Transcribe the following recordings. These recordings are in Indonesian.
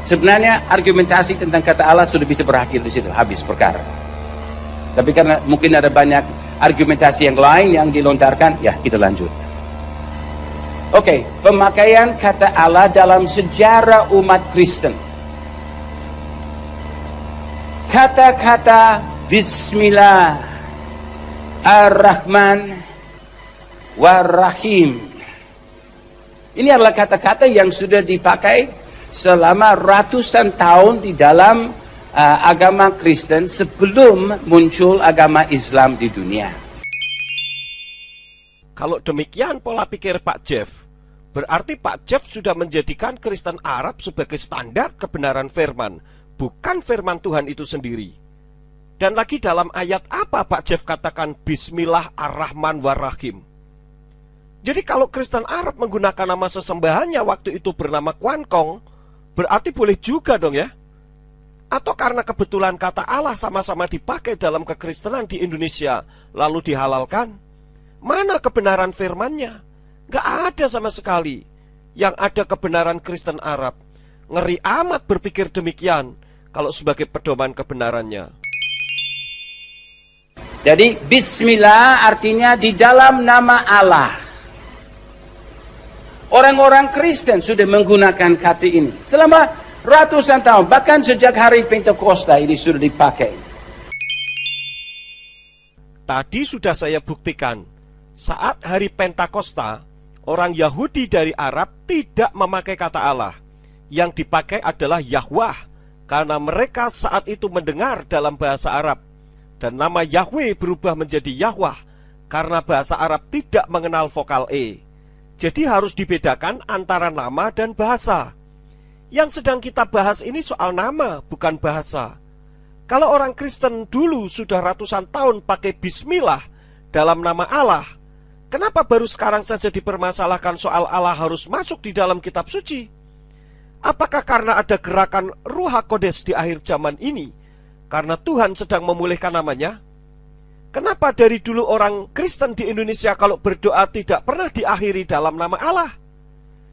Sebenarnya argumentasi tentang kata Allah sudah bisa berakhir di situ, habis perkara. Tapi karena mungkin ada banyak argumentasi yang lain yang dilontarkan, ya kita lanjut. Oke, pemakaian kata Allah dalam sejarah umat Kristen. Kata-kata Bismillah Ar-Rahman War-Rahim. Ini adalah kata-kata yang sudah dipakai selama ratusan tahun di dalam agama Kristen sebelum muncul agama Islam di dunia. Kalau demikian pola pikir Pak Jeff, berarti Pak Jeff sudah menjadikan Kristen Arab sebagai standar kebenaran firman, bukan firman Tuhan itu sendiri. Dan lagi dalam ayat apa Pak Jeff katakan Bismillah Ar-Rahman War-Rahim? Jadi kalau Kristen Arab menggunakan nama sesembahannya waktu itu bernama Kuankong, berarti boleh juga dong ya? Atau karena kebetulan kata Allah sama-sama dipakai dalam kekristenan di Indonesia, lalu dihalalkan? Mana kebenaran firmannya? Gak ada sama sekali. Yang ada kebenaran Kristen Arab. Ngeri amat berpikir demikian kalau sebagai pedoman kebenarannya. Jadi Bismillah artinya di dalam nama Allah. Orang-orang Kristen sudah menggunakan kata ini selama ratusan tahun, bahkan sejak hari Pentakosta ini sudah dipakai. Tadi sudah saya buktikan, saat hari Pentakosta, orang Yahudi dari Arab tidak memakai kata Allah. Yang dipakai adalah Yahwah, karena mereka saat itu mendengar dalam bahasa Arab. Dan nama Yahweh berubah menjadi Yahwah, karena bahasa Arab tidak mengenal vokal E. Jadi harus dibedakan antara nama dan bahasa. Yang sedang kita bahas ini soal nama, bukan bahasa. Kalau orang Kristen dulu sudah ratusan tahun pakai Bismillah dalam nama Allah, kenapa baru sekarang saja dipermasalahkan soal Allah harus masuk di dalam kitab suci? Apakah karena ada gerakan Ruh HaKodes di akhir zaman ini? Karena Tuhan sedang memulihkan namanya? Kenapa dari dulu orang Kristen di Indonesia kalau berdoa tidak pernah diakhiri dalam nama Allah?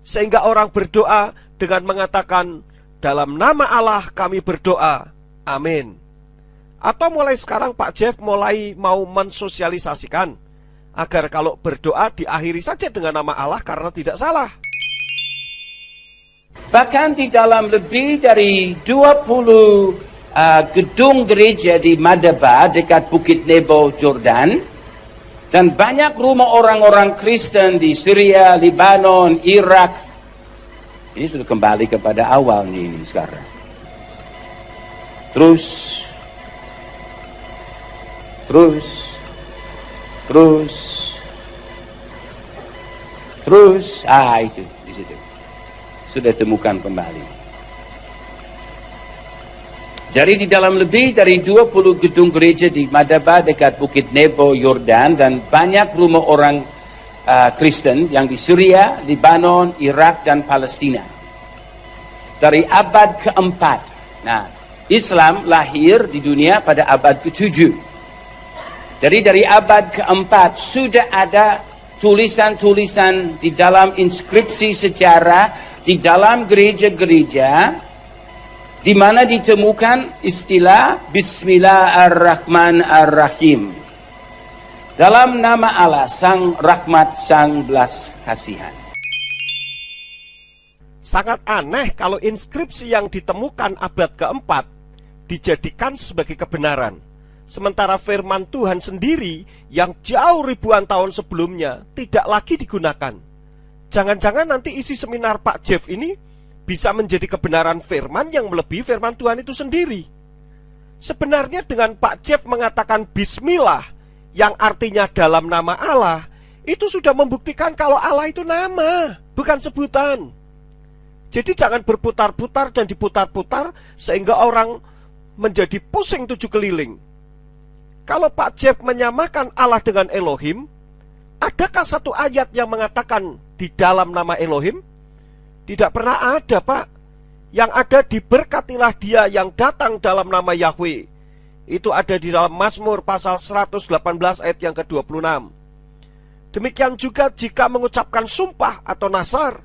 Sehingga orang berdoa dengan mengatakan, dalam nama Allah kami berdoa, amin. Atau mulai sekarang Pak Jeff mulai mau mensosialisasikan agar kalau berdoa diakhiri saja dengan nama Allah karena tidak salah. Bahkan di dalam lebih dari 20 gedung gereja di Madaba dekat Bukit Nebo, Jordan, dan banyak rumah orang-orang Kristen di Syria, Lebanon, Irak. Ini sudah kembali kepada awalnya ini sekarang. Terus, itu di situ sudah temukan kembali. Jadi di dalam lebih dari 20 gedung gereja di Madaba dekat Bukit Nebo, Yordan, dan banyak rumah orang Kristen yang di Syria, Lebanon, Irak, dan Palestina. Dari abad keempat. Nah, Islam lahir di dunia pada abad ke-7. Jadi dari abad keempat sudah ada tulisan-tulisan di dalam inskripsi sejarah di dalam gereja-gereja di mana ditemukan istilah Bismillahirrahmanirrahim. Dalam nama Allah, Sang Rahmat, Sang Belas Kasihan. Sangat aneh kalau inskripsi yang ditemukan abad keempat dijadikan sebagai kebenaran. Sementara firman Tuhan sendiri yang jauh ribuan tahun sebelumnya tidak lagi digunakan. Jangan-jangan nanti isi seminar Pak Jeff ini bisa menjadi kebenaran firman yang melebihi firman Tuhan itu sendiri. Sebenarnya dengan Pak Jeff mengatakan Bismillah yang artinya dalam nama Allah, itu sudah membuktikan kalau Allah itu nama, bukan sebutan. Jadi jangan berputar-putar dan diputar-putar sehingga orang menjadi pusing 7 keliling. Kalau Pak Jeff menyamakan Allah dengan Elohim, adakah satu ayat yang mengatakan di dalam nama Elohim? Tidak pernah ada, Pak. Yang ada diberkatilah dia yang datang dalam nama Yahweh. Itu ada di dalam Mazmur pasal 118 ayat yang ke-26. Demikian juga jika mengucapkan sumpah atau nasar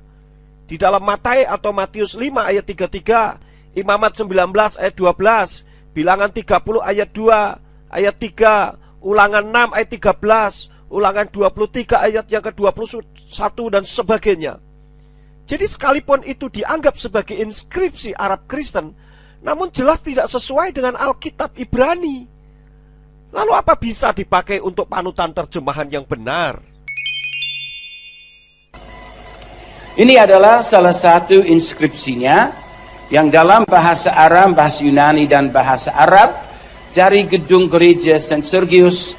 di dalam Matae atau Matius 5 ayat 33, Imamat 19 ayat 12, Bilangan 30 ayat 2, ayat 3, Ulangan 6 ayat 13, Ulangan 23 ayat yang ke-21 dan sebagainya. Jadi sekalipun itu dianggap sebagai inskripsi Arab Kristen, namun jelas tidak sesuai dengan Alkitab Ibrani. Lalu apa bisa dipakai untuk panutan terjemahan yang benar? Ini adalah salah satu inskripsinya yang dalam bahasa Aram, bahasa Yunani, dan bahasa Arab dari gedung gereja St. Sergius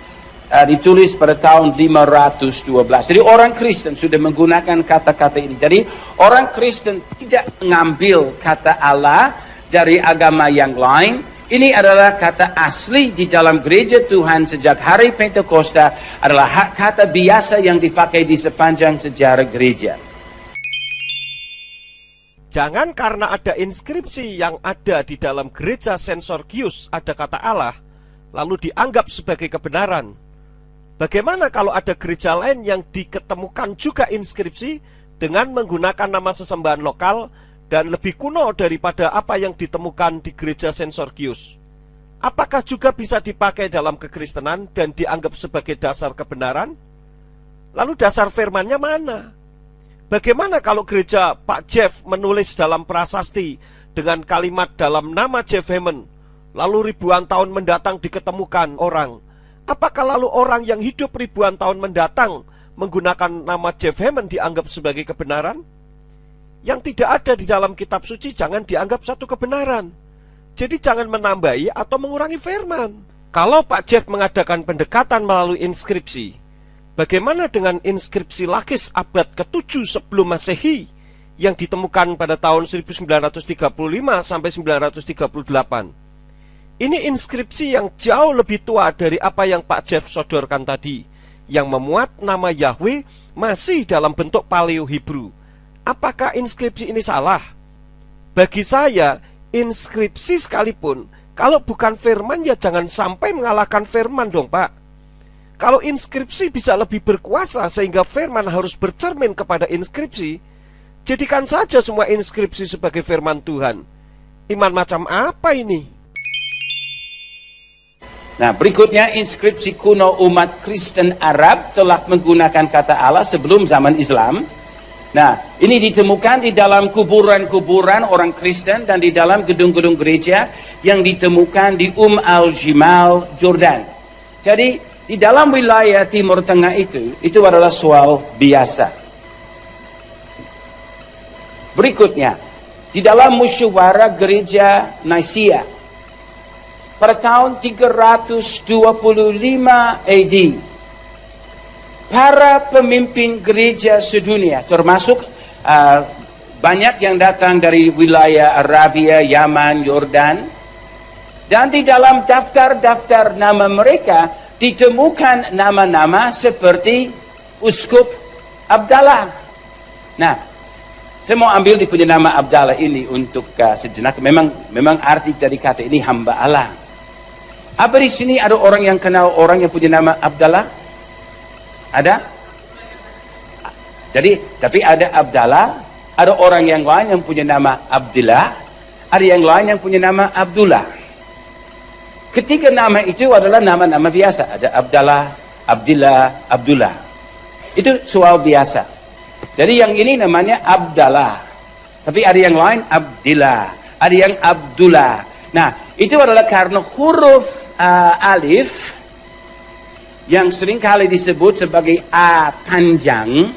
ditulis pada tahun 512. Jadi orang Kristen sudah menggunakan kata-kata ini. Jadi orang Kristen tidak mengambil kata Allah dari agama yang lain. Ini adalah kata asli di dalam gereja Tuhan sejak hari Pentakosta, adalah kata biasa yang dipakai di sepanjang sejarah gereja. Jangan karena ada inskripsi yang ada di dalam gereja St. Sergius ada kata Allah, lalu dianggap sebagai kebenaran. Bagaimana kalau ada gereja lain yang diketemukan juga inskripsi dengan menggunakan nama sesembahan lokal dan lebih kuno daripada apa yang ditemukan di gereja St. Sergius? Apakah juga bisa dipakai dalam kekristenan dan dianggap sebagai dasar kebenaran? Lalu dasar firmannya mana? Bagaimana kalau gereja Pak Jeff menulis dalam prasasti dengan kalimat dalam nama Jeff Hammond, lalu ribuan tahun mendatang diketemukan orang? Apakah lalu orang yang hidup ribuan tahun mendatang menggunakan nama Jeff Hammond dianggap sebagai kebenaran? Yang tidak ada di dalam kitab suci jangan dianggap satu kebenaran. Jadi jangan menambahi atau mengurangi firman. Kalau Pak Jeff mengadakan pendekatan melalui inskripsi, bagaimana dengan inskripsi Lakis abad ke-7 sebelum Masehi yang ditemukan pada tahun 1935 sampai 938? Ini inskripsi yang jauh lebih tua dari apa yang Pak Jeff sodorkan tadi, yang memuat nama Yahweh masih dalam bentuk Paleo Hebrew. Apakah inskripsi ini salah? Bagi saya, inskripsi sekalipun, kalau bukan firman ya jangan sampai mengalahkan firman dong Pak. Kalau inskripsi bisa lebih berkuasa sehingga firman harus bercermin kepada inskripsi, jadikan saja semua inskripsi sebagai firman Tuhan. Iman macam apa ini? Nah, berikutnya inskripsi kuno umat Kristen Arab telah menggunakan kata Allah sebelum zaman Islam. Nah, ini ditemukan di dalam kuburan-kuburan orang Kristen dan di dalam gedung-gedung gereja yang ditemukan di al-Jimal, Jordan. Jadi, di dalam wilayah Timur Tengah itu adalah soal biasa. Berikutnya, di dalam musyawarah gereja Nicaea pada tahun 325 AD, para pemimpin gereja sedunia, termasuk banyak yang datang dari wilayah Arabia, Yaman, Yordan, dan di dalam daftar-daftar nama mereka ditemukan nama-nama seperti Uskup Abdallah. Nah, saya mau ambil di punya nama Abdallah ini untuk sejenak. Memang arti dari kata ini hamba Allah. Apa di sini ada orang yang kenal orang yang punya nama Abdallah? Ada? Jadi, tapi ada Abdallah, ada orang yang lain yang punya nama Abdillah, ada yang lain yang punya nama Abdullah. Ketiga nama itu adalah nama-nama biasa. Ada Abdallah, Abdillah, Abdullah. Itu soal biasa. Jadi yang ini namanya Abdallah. Tapi ada yang lain Abdillah, ada yang Abdullah. Nah, itu adalah karena huruf alif yang sering kali disebut sebagai A panjang.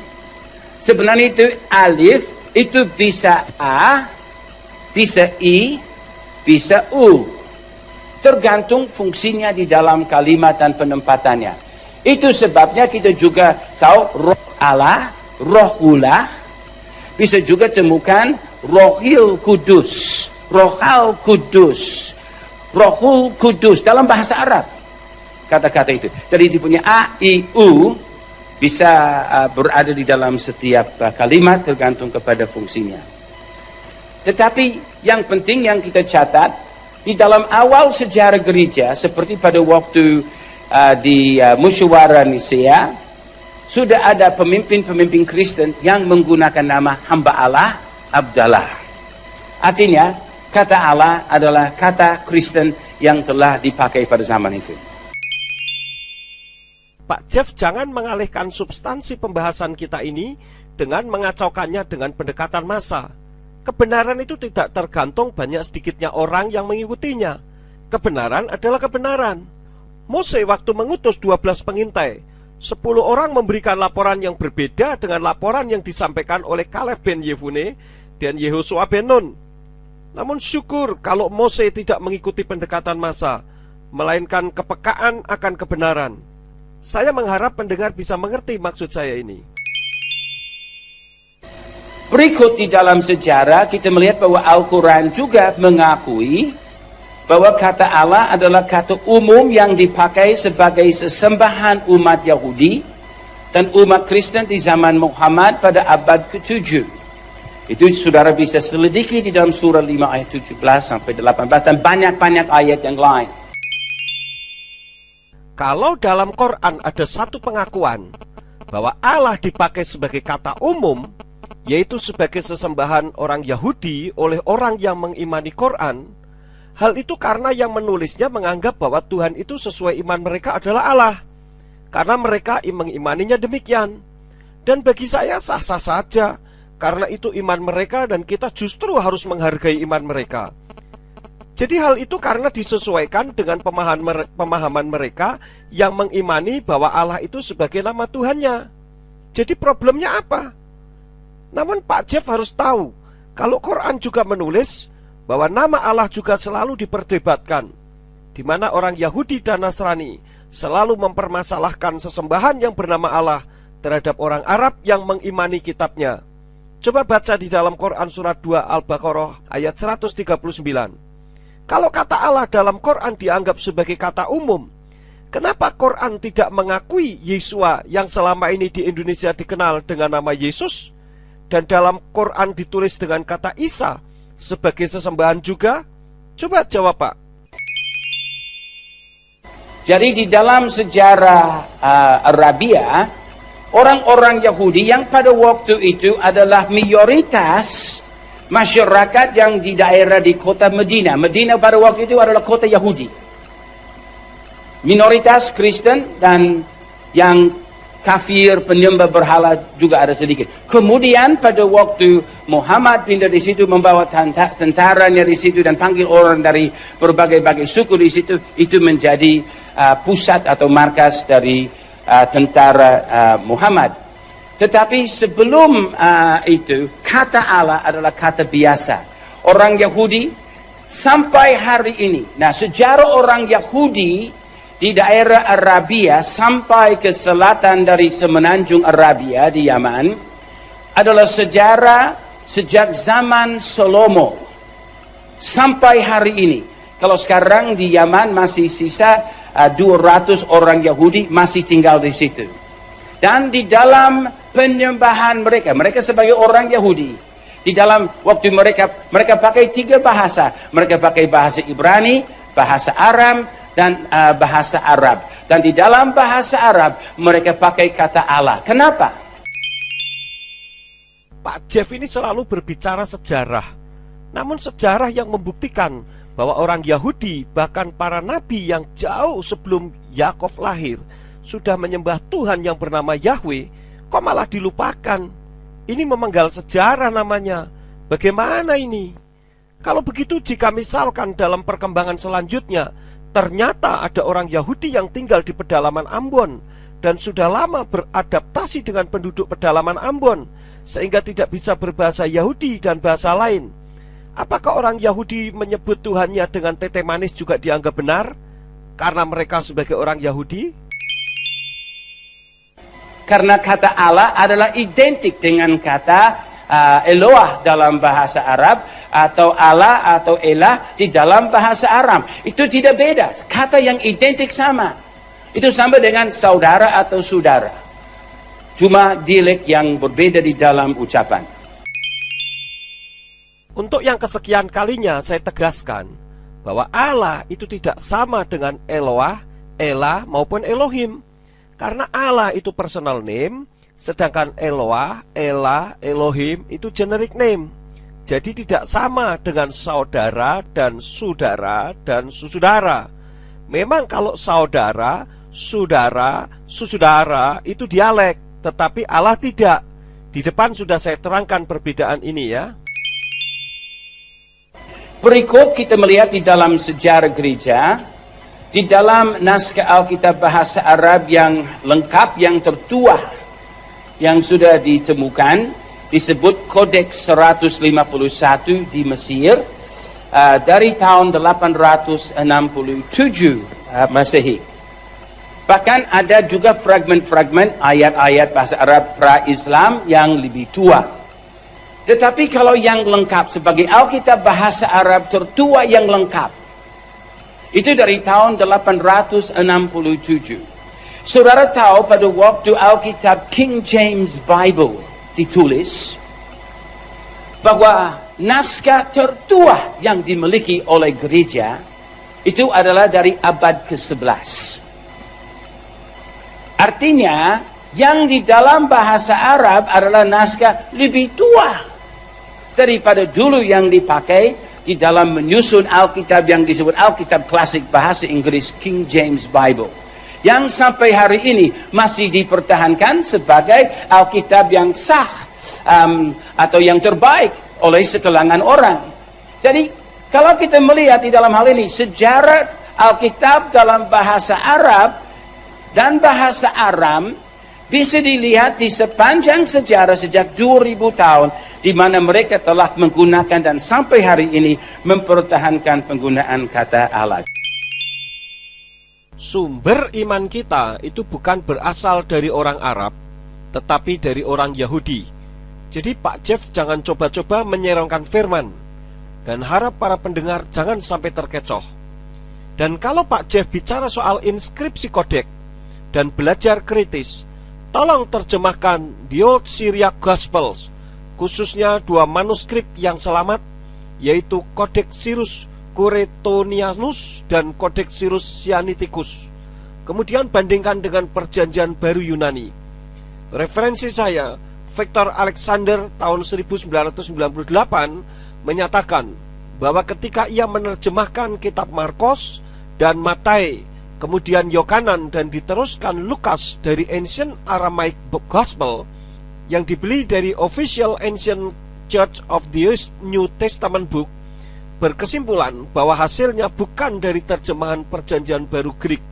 Sebenarnya itu alif, itu bisa A, bisa I, bisa U. Tergantung fungsinya di dalam kalimat dan penempatannya. Itu sebabnya kita juga tahu roh Allah, rohullah, bisa juga temukan rohil kudus, rohal kudus, rohul kudus dalam bahasa Arab. Kata-kata itu. Jadi itu punya A, I, U bisa berada di dalam setiap kalimat tergantung kepada fungsinya. Tetapi yang penting yang kita catat, di dalam awal sejarah gereja, seperti pada waktu di musyawarah Nicaea, sudah ada pemimpin-pemimpin Kristen yang menggunakan nama hamba Allah, Abdallah. Artinya, Kata Allah adalah kata Kristen yang telah dipakai pada zaman itu. Pak Jeff jangan mengalihkan substansi pembahasan kita ini dengan mengacaukannya dengan pendekatan massa. Kebenaran itu tidak tergantung banyak sedikitnya orang yang mengikutinya. Kebenaran adalah kebenaran. Mose waktu mengutus 12 pengintai, 10 orang memberikan laporan yang berbeda dengan laporan yang disampaikan oleh Kaleb bin Yefune dan Yehosua bin Nun. Namun syukur kalau Mose tidak mengikuti pendekatan massa, melainkan kepekaan akan kebenaran. Saya mengharap pendengar bisa mengerti maksud saya ini. Berikut di dalam sejarah kita melihat bahwa Al-Quran juga mengakui bahwa kata Allah adalah kata umum yang dipakai sebagai sesembahan umat Yahudi dan umat Kristen di zaman Muhammad pada abad ke-7. Itu saudara bisa selidiki di dalam surah 5 ayat 17 sampai 18 dan banyak-banyak ayat yang lain. Kalau dalam Quran ada satu pengakuan bahwa Allah dipakai sebagai kata umum, yaitu sebagai sesembahan orang Yahudi oleh orang yang mengimani Quran, hal itu karena yang menulisnya menganggap bahwa Tuhan itu sesuai iman mereka adalah Allah, karena mereka mengimaninya demikian. Dan bagi saya sah-sah saja, karena itu iman mereka dan kita justru harus menghargai iman mereka. Jadi hal itu karena disesuaikan dengan pemahaman mereka yang mengimani bahwa Allah itu sebagai nama Tuhannya. Jadi problemnya apa? Namun Pak Jeff harus tahu, kalau Quran juga menulis bahwa nama Allah juga selalu diperdebatkan, di mana orang Yahudi dan Nasrani selalu mempermasalahkan sesembahan yang bernama Allah terhadap orang Arab yang mengimani kitabnya. Coba baca di dalam Quran surat 2 Al-Baqarah ayat 139. Kalau kata Allah dalam Quran dianggap sebagai kata umum, kenapa Quran tidak mengakui Yesua yang selama ini di Indonesia dikenal dengan nama Yesus, dan dalam Quran ditulis dengan kata Isa sebagai sesembahan juga? Coba jawab, Pak. Jadi di dalam sejarah Arabia, orang-orang Yahudi yang pada waktu itu adalah mayoritas masyarakat yang di daerah di kota Medina. Medina pada waktu itu adalah kota Yahudi. Minoritas Kristen dan yang kafir penyembah berhala juga ada sedikit. Kemudian pada waktu Muhammad pindah di situ membawa tentaranya di situ dan panggil orang dari berbagai-bagai suku di situ, itu menjadi pusat atau markas dari tentara Muhammad. Tetapi sebelum itu, kata Allah adalah kata biasa. Orang Yahudi sampai hari ini. Nah, sejarah orang Yahudi di daerah Arabia sampai ke selatan dari semenanjung Arabia di Yaman adalah sejarah sejak zaman Salomo sampai hari ini. Kalau sekarang di Yaman masih sisa 200 orang Yahudi masih tinggal di situ. Dan di dalam penyembahan mereka sebagai orang Yahudi, di dalam waktu mereka pakai 3 bahasa. Mereka pakai bahasa Ibrani, bahasa Aram, dan bahasa Arab. Dan di dalam bahasa Arab mereka pakai kata Allah. Kenapa? Pak Jeff ini selalu berbicara sejarah, namun sejarah yang membuktikan bahwa orang Yahudi, bahkan para nabi yang jauh sebelum Yakov lahir, sudah menyembah Tuhan yang bernama Yahweh, kok malah dilupakan? Ini memenggal sejarah namanya. Bagaimana ini? Kalau begitu, jika misalkan dalam perkembangan selanjutnya ternyata ada orang Yahudi yang tinggal di pedalaman Ambon dan sudah lama beradaptasi dengan penduduk pedalaman Ambon sehingga tidak bisa berbahasa Yahudi dan bahasa lain, apakah orang Yahudi menyebut Tuhannya dengan tete manis juga dianggap benar karena mereka sebagai orang Yahudi? Karena kata Allah adalah identik dengan kata Eloah dalam bahasa Arab, atau Allah atau Elah di dalam bahasa Aram. Itu tidak beda, kata yang identik sama. Itu sama dengan saudara atau saudara. Cuma dialek yang berbeda di dalam ucapan. Untuk yang kesekian kalinya saya tegaskan bahwa Allah itu tidak sama dengan Eloah, Elah maupun Elohim. Karena Allah itu personal name, sedangkan Eloah, Elah, Elohim itu generic name. Jadi tidak sama dengan saudara dan susudara. Memang kalau saudara, saudara, susudara itu dialek, tetapi Allah tidak. Di depan sudah saya terangkan perbedaan ini ya. Berikut kita melihat di dalam sejarah gereja, di dalam naskah Alkitab bahasa Arab yang lengkap, yang tertua, yang sudah ditemukan, disebut Kodeks 151 di Mesir, dari tahun 867 Masehi. Bahkan ada juga fragmen-fragmen ayat-ayat bahasa Arab pra-Islam yang lebih tua. Tetapi kalau yang lengkap sebagai Alkitab bahasa Arab tertua yang lengkap, itu dari tahun 867. Saudara tahu pada waktu Alkitab King James Bible ditulis, bahwa naskah tertua yang dimiliki oleh gereja itu adalah dari abad ke-11. Artinya, yang di dalam bahasa Arab adalah naskah lebih tua daripada dulu yang dipakai di dalam menyusun Alkitab yang disebut Alkitab klasik bahasa Inggris King James Bible, yang sampai hari ini masih dipertahankan sebagai Alkitab yang sah atau yang terbaik oleh sekelangan orang. Jadi kalau kita melihat di dalam hal ini sejarah Alkitab dalam bahasa Arab dan bahasa Aram bisa dilihat di sepanjang sejarah sejak 2000 tahun, di mana mereka telah menggunakan dan sampai hari ini mempertahankan penggunaan kata Allah. Sumber iman kita itu bukan berasal dari orang Arab, tetapi dari orang Yahudi. Jadi Pak Jeff jangan coba-coba menyerongkan firman, dan harap para pendengar jangan sampai terkecoh. Dan kalau Pak Jeff bicara soal inskripsi kodek dan belajar kritis, tolong terjemahkan The Old Syriac Gospels, khususnya 2 manuskrip yang selamat, yaitu Codex Sirus Quretonianus dan Codex Sirus Sinaiticus. Kemudian bandingkan dengan Perjanjian Baru Yunani. Referensi saya, Victor Alexander tahun 1998 menyatakan bahwa ketika ia menerjemahkan kitab Markos dan Matae, kemudian Yohanan dan diteruskan Lukas dari Ancient Aramaic Gospel yang dibeli dari Official Ancient Church of the New Testament Book, berkesimpulan bahwa hasilnya bukan dari terjemahan Perjanjian Baru Greek.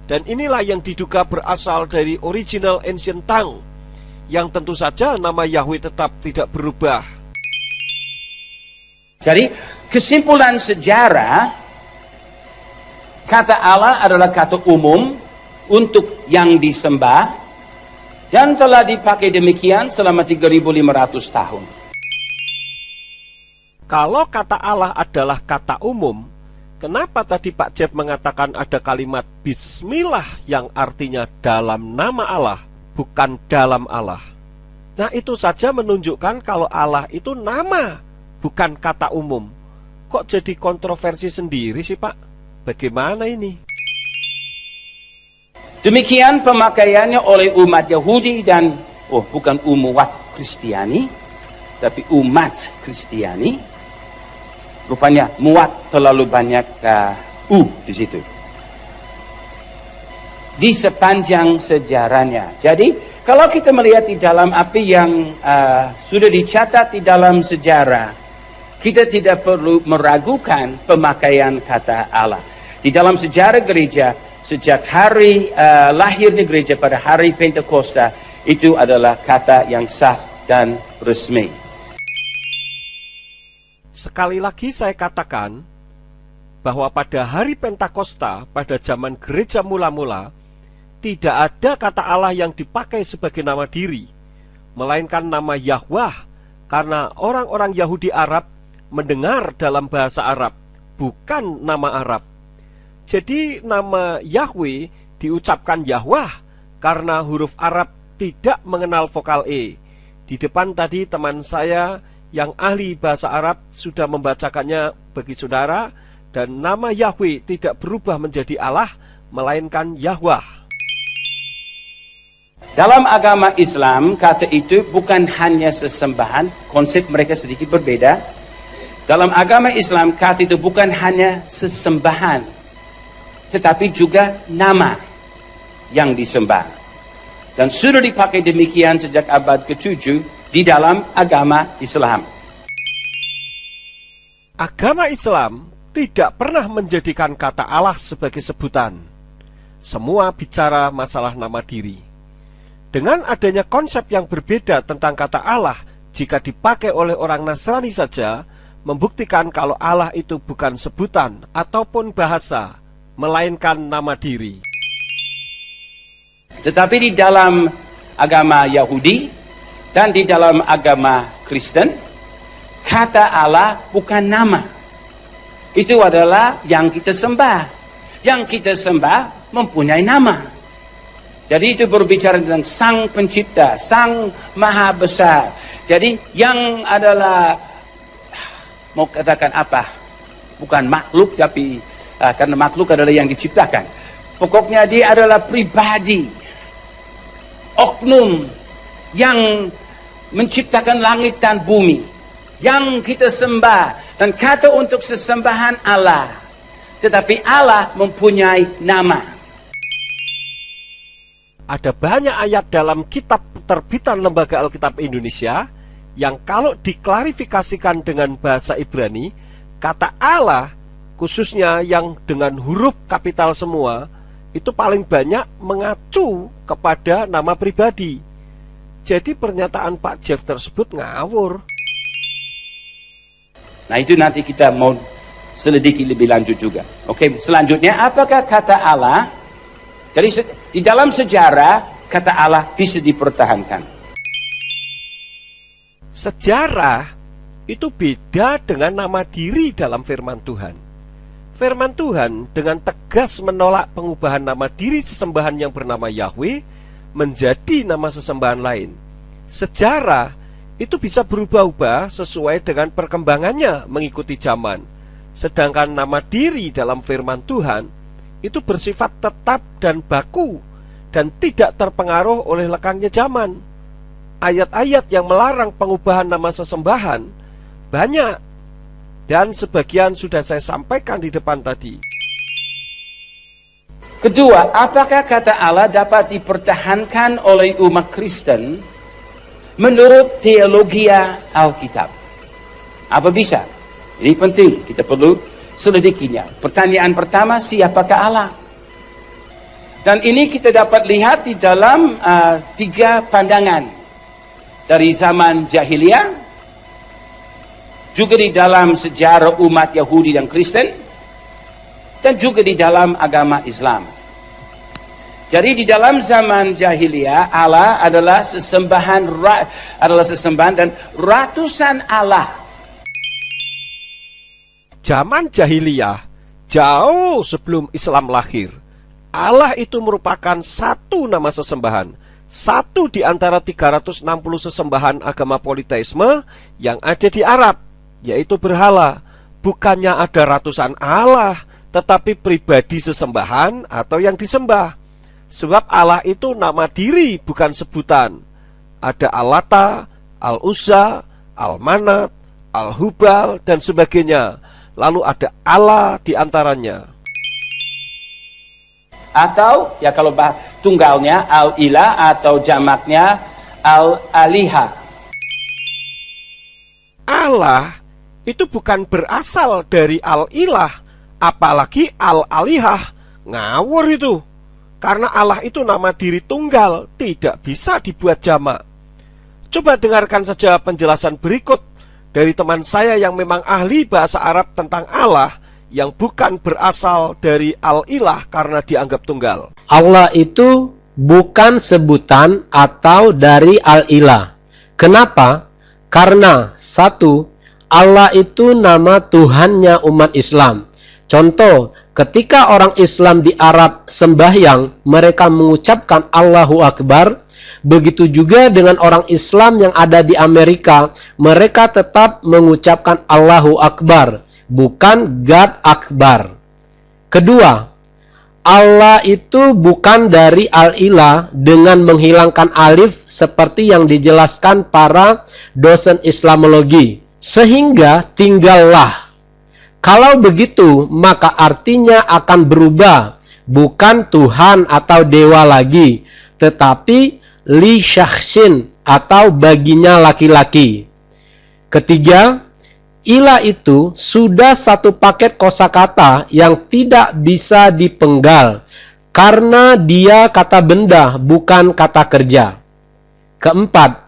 Dan inilah yang diduga berasal dari original Ancient Tongue, yang tentu saja nama Yahweh tetap tidak berubah. Jadi kesimpulan sejarah, kata Allah adalah kata umum untuk yang disembah dan telah dipakai demikian selama 3.500 tahun. Kalau kata Allah adalah kata umum, kenapa tadi Pak Jeff mengatakan ada kalimat Bismillah yang artinya dalam nama Allah, bukan dalam Allah? Nah, itu saja menunjukkan kalau Allah itu nama, bukan kata umum. Kok jadi kontroversi sendiri sih Pak? Bagaimana ini? Demikian pemakaiannya oleh umat Yahudi dan bukan umat Kristiani, tapi umat Kristiani. Rupanya muat terlalu banyak di situ. Di sepanjang sejarahnya. Jadi kalau kita melihat di dalam apa yang sudah dicatat di dalam sejarah, kita tidak perlu meragukan pemakaian kata Allah. Di dalam sejarah gereja, sejak hari lahirnya gereja pada hari Pentakosta, itu adalah kata yang sah dan resmi. Sekali lagi saya katakan bahwa pada hari Pentakosta, pada zaman gereja mula-mula, tidak ada kata Allah yang dipakai sebagai nama diri, melainkan nama Yahweh, karena orang-orang Yahudi Arab mendengar dalam bahasa Arab, bukan nama Arab. Jadi nama Yahweh diucapkan Yahweh karena huruf Arab tidak mengenal vokal E. Di depan tadi teman saya yang ahli bahasa Arab sudah membacakannya bagi saudara, dan nama Yahweh tidak berubah menjadi Allah, melainkan Yahweh. Dalam agama Islam, kata itu bukan hanya sesembahan, konsep mereka sedikit berbeda. Dalam agama Islam, kata itu bukan hanya sesembahan, tetapi juga nama yang disembah. Dan sudah dipakai demikian sejak abad ke-7 di dalam agama Islam. Agama Islam tidak pernah menjadikan kata Allah sebagai sebutan. Semua bicara masalah nama diri. Dengan adanya konsep yang berbeda tentang kata Allah, jika dipakai oleh orang Nasrani saja, membuktikan kalau Allah itu bukan sebutan ataupun bahasa, melainkan nama diri. Tetapi di dalam agama Yahudi dan di dalam agama Kristen, kata Allah bukan nama. Itu adalah yang kita sembah. Yang kita sembah mempunyai nama. Jadi itu berbicara tentang Sang Pencipta, Sang Maha Besar. Jadi yang adalah, mau katakan apa? Bukan makhluk, tapi karena makhluk adalah yang diciptakan. Pokoknya dia adalah pribadi, oknum yang menciptakan langit dan bumi, yang kita sembah. Dan kata untuk sesembahan Allah. Tetapi Allah mempunyai nama. Ada banyak ayat dalam kitab terbitan Lembaga Alkitab Indonesia yang kalau diklarifikasikan dengan bahasa Ibrani, kata Allah, khususnya yang dengan huruf kapital semua, itu paling banyak mengacu kepada nama pribadi. Jadi pernyataan Pak Jeff tersebut ngawur. Nah itu nanti kita mau selidiki lebih lanjut juga. Oke, selanjutnya apakah kata Allah? Jadi di dalam sejarah kata Allah bisa dipertahankan. Sejarah itu beda dengan nama diri dalam firman Tuhan. Firman Tuhan dengan tegas menolak pengubahan nama diri sesembahan yang bernama Yahweh menjadi nama sesembahan lain. Sejarah itu bisa berubah-ubah sesuai dengan perkembangannya mengikuti zaman. Sedangkan nama diri dalam firman Tuhan itu bersifat tetap dan baku dan tidak terpengaruh oleh lekangnya zaman. Ayat-ayat yang melarang pengubahan nama sesembahan banyak, dan sebagian sudah saya sampaikan di depan tadi. Kedua, apakah kata Allah dapat dipertahankan oleh umat Kristen menurut teologi Alkitab? Apa bisa? Ini penting, kita perlu selidikinya. Pertanyaan pertama, siapakah Allah? Dan ini kita dapat lihat di dalam 3 pandangan. Dari zaman jahiliyah, juga di dalam sejarah umat Yahudi dan Kristen, dan juga di dalam agama Islam. Jadi di dalam zaman jahiliyah, Allah adalah sesembahan dan ratusan Allah. Zaman jahiliyah, jauh sebelum Islam lahir, Allah itu merupakan satu nama sesembahan, satu di antara 360 sesembahan agama politeisme yang ada di Arab, yaitu berhala. Bukannya ada ratusan Allah, tetapi pribadi sesembahan atau yang disembah. Sebab Allah itu nama diri, bukan sebutan. Ada Al-Lata, Al-Uzza, Al-Manat, Al-Hubal, dan sebagainya. Lalu ada Allah di antaranya. Atau ya kalau tunggalnya Al-Ilah atau jamaknya Al-Aliha. Allah itu bukan berasal dari Al-Ilah, apalagi Al-Alihah. Ngawur itu. Karena Allah itu nama diri tunggal, tidak bisa dibuat jamak. Coba dengarkan saja penjelasan berikut dari teman saya yang memang ahli bahasa Arab tentang Allah yang bukan berasal dari Al-Ilah karena dianggap tunggal. Allah itu bukan sebutan atau dari Al-Ilah. Kenapa? Karena satu, Allah itu nama Tuhannya umat Islam. Contoh, ketika orang Islam di Arab sembahyang, mereka mengucapkan Allahu Akbar. Begitu juga dengan orang Islam yang ada di Amerika, mereka tetap mengucapkan Allahu Akbar, bukan God Akbar. Kedua, Allah itu bukan dari al-ilah dengan menghilangkan alif seperti yang dijelaskan para dosen Islamologi. Sehingga tinggallah. Kalau begitu, maka artinya akan berubah. Bukan Tuhan atau dewa lagi, tetapi li syakhsin atau baginya laki-laki. Ketiga, ilah itu sudah satu paket kosakata yang tidak bisa dipenggal karena dia kata benda bukan kata kerja. Keempat,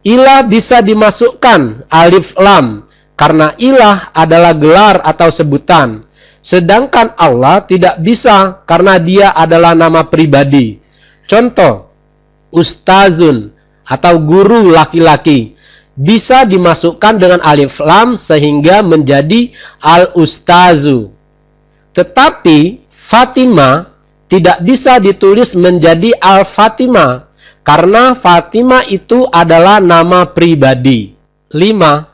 ilah bisa dimasukkan alif lam karena ilah adalah gelar atau sebutan, sedangkan Allah tidak bisa karena dia adalah nama pribadi. Contoh, ustazun atau guru laki-laki bisa dimasukkan dengan alif lam sehingga menjadi al-ustazu. Tetapi Fatimah tidak bisa ditulis menjadi al-Fatimah karena Fatimah itu adalah nama pribadi. 5.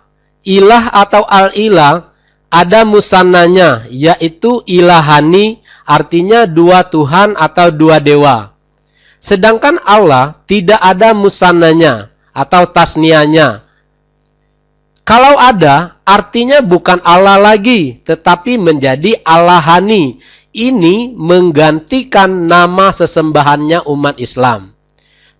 Ilah atau al-ilah ada musannanya, yaitu ilahani, artinya dua Tuhan atau dua dewa. Sedangkan Allah tidak ada musannanya atau tasnianya. Kalau ada, artinya bukan Allah lagi, tetapi menjadi Allahani. Ini menggantikan nama sesembahannya umat Islam.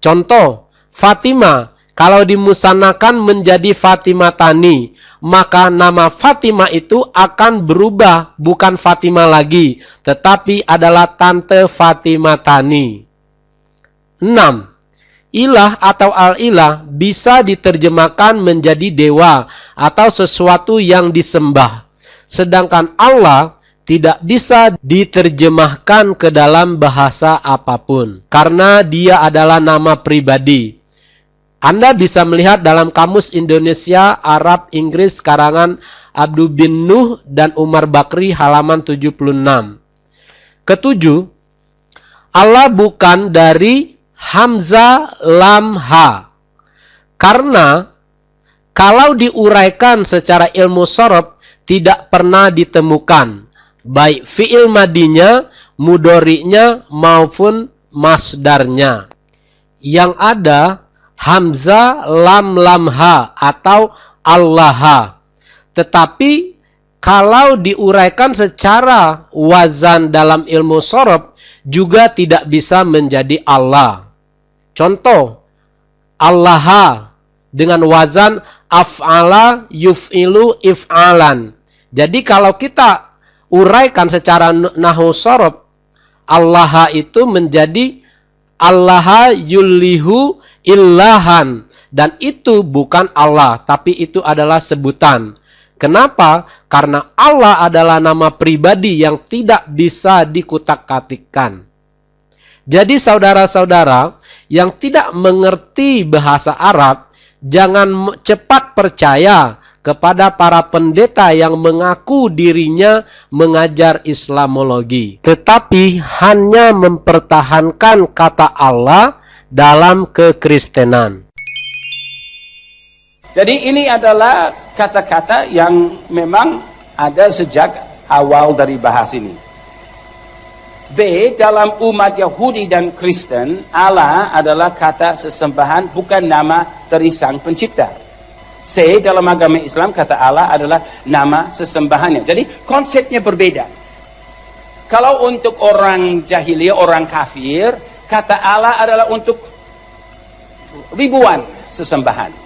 Contoh, Fatimah, kalau dimusanakan menjadi Fatimah Tani, maka nama Fatimah itu akan berubah, bukan Fatimah lagi, tetapi adalah Tante Fatimah Tani. 6. Ilah atau al-ilah bisa diterjemahkan menjadi dewa atau sesuatu yang disembah. Sedangkan Allah tidak bisa diterjemahkan ke dalam bahasa apapun karena dia adalah nama pribadi. Anda bisa melihat dalam Kamus Indonesia, Arab, Inggris karangan Abdul bin Nuh dan Umar Bakri halaman 76. Ketujuh, Allah bukan dari Hamzah lam ha. Karena kalau diuraikan secara ilmu sorof tidak pernah ditemukan baik fi'il madinya, mudhari'nya maupun masdarnya. Yang ada Hamzah lam ha atau Allah. Tetapi kalau diuraikan secara wazan dalam ilmu sorof juga tidak bisa menjadi Allah. Contoh, Allah dengan wazan af'ala yuf'ilu if'alan. Jadi kalau kita uraikan secara nahwu sorof, Allah itu menjadi Allah yulihu illahan. Dan itu bukan Allah, tapi itu adalah sebutan. Kenapa? Karena Allah adalah nama pribadi yang tidak bisa dikutak-katikkan. Jadi saudara-saudara yang tidak mengerti bahasa Arab, jangan cepat percaya kepada para pendeta yang mengaku dirinya mengajar Islamologi, tetapi hanya mempertahankan kata Allah dalam kekristenan. Jadi ini adalah kata-kata yang memang ada sejak awal dari bahasa ini. B, dalam umat Yahudi dan Kristen, Allah adalah kata sesembahan, bukan nama dari Sang Pencipta. C, dalam agama Islam, kata Allah adalah nama sesembahannya. Jadi konsepnya berbeda. Kalau untuk orang jahiliyah, orang kafir, kata Allah adalah untuk ribuan sesembahan.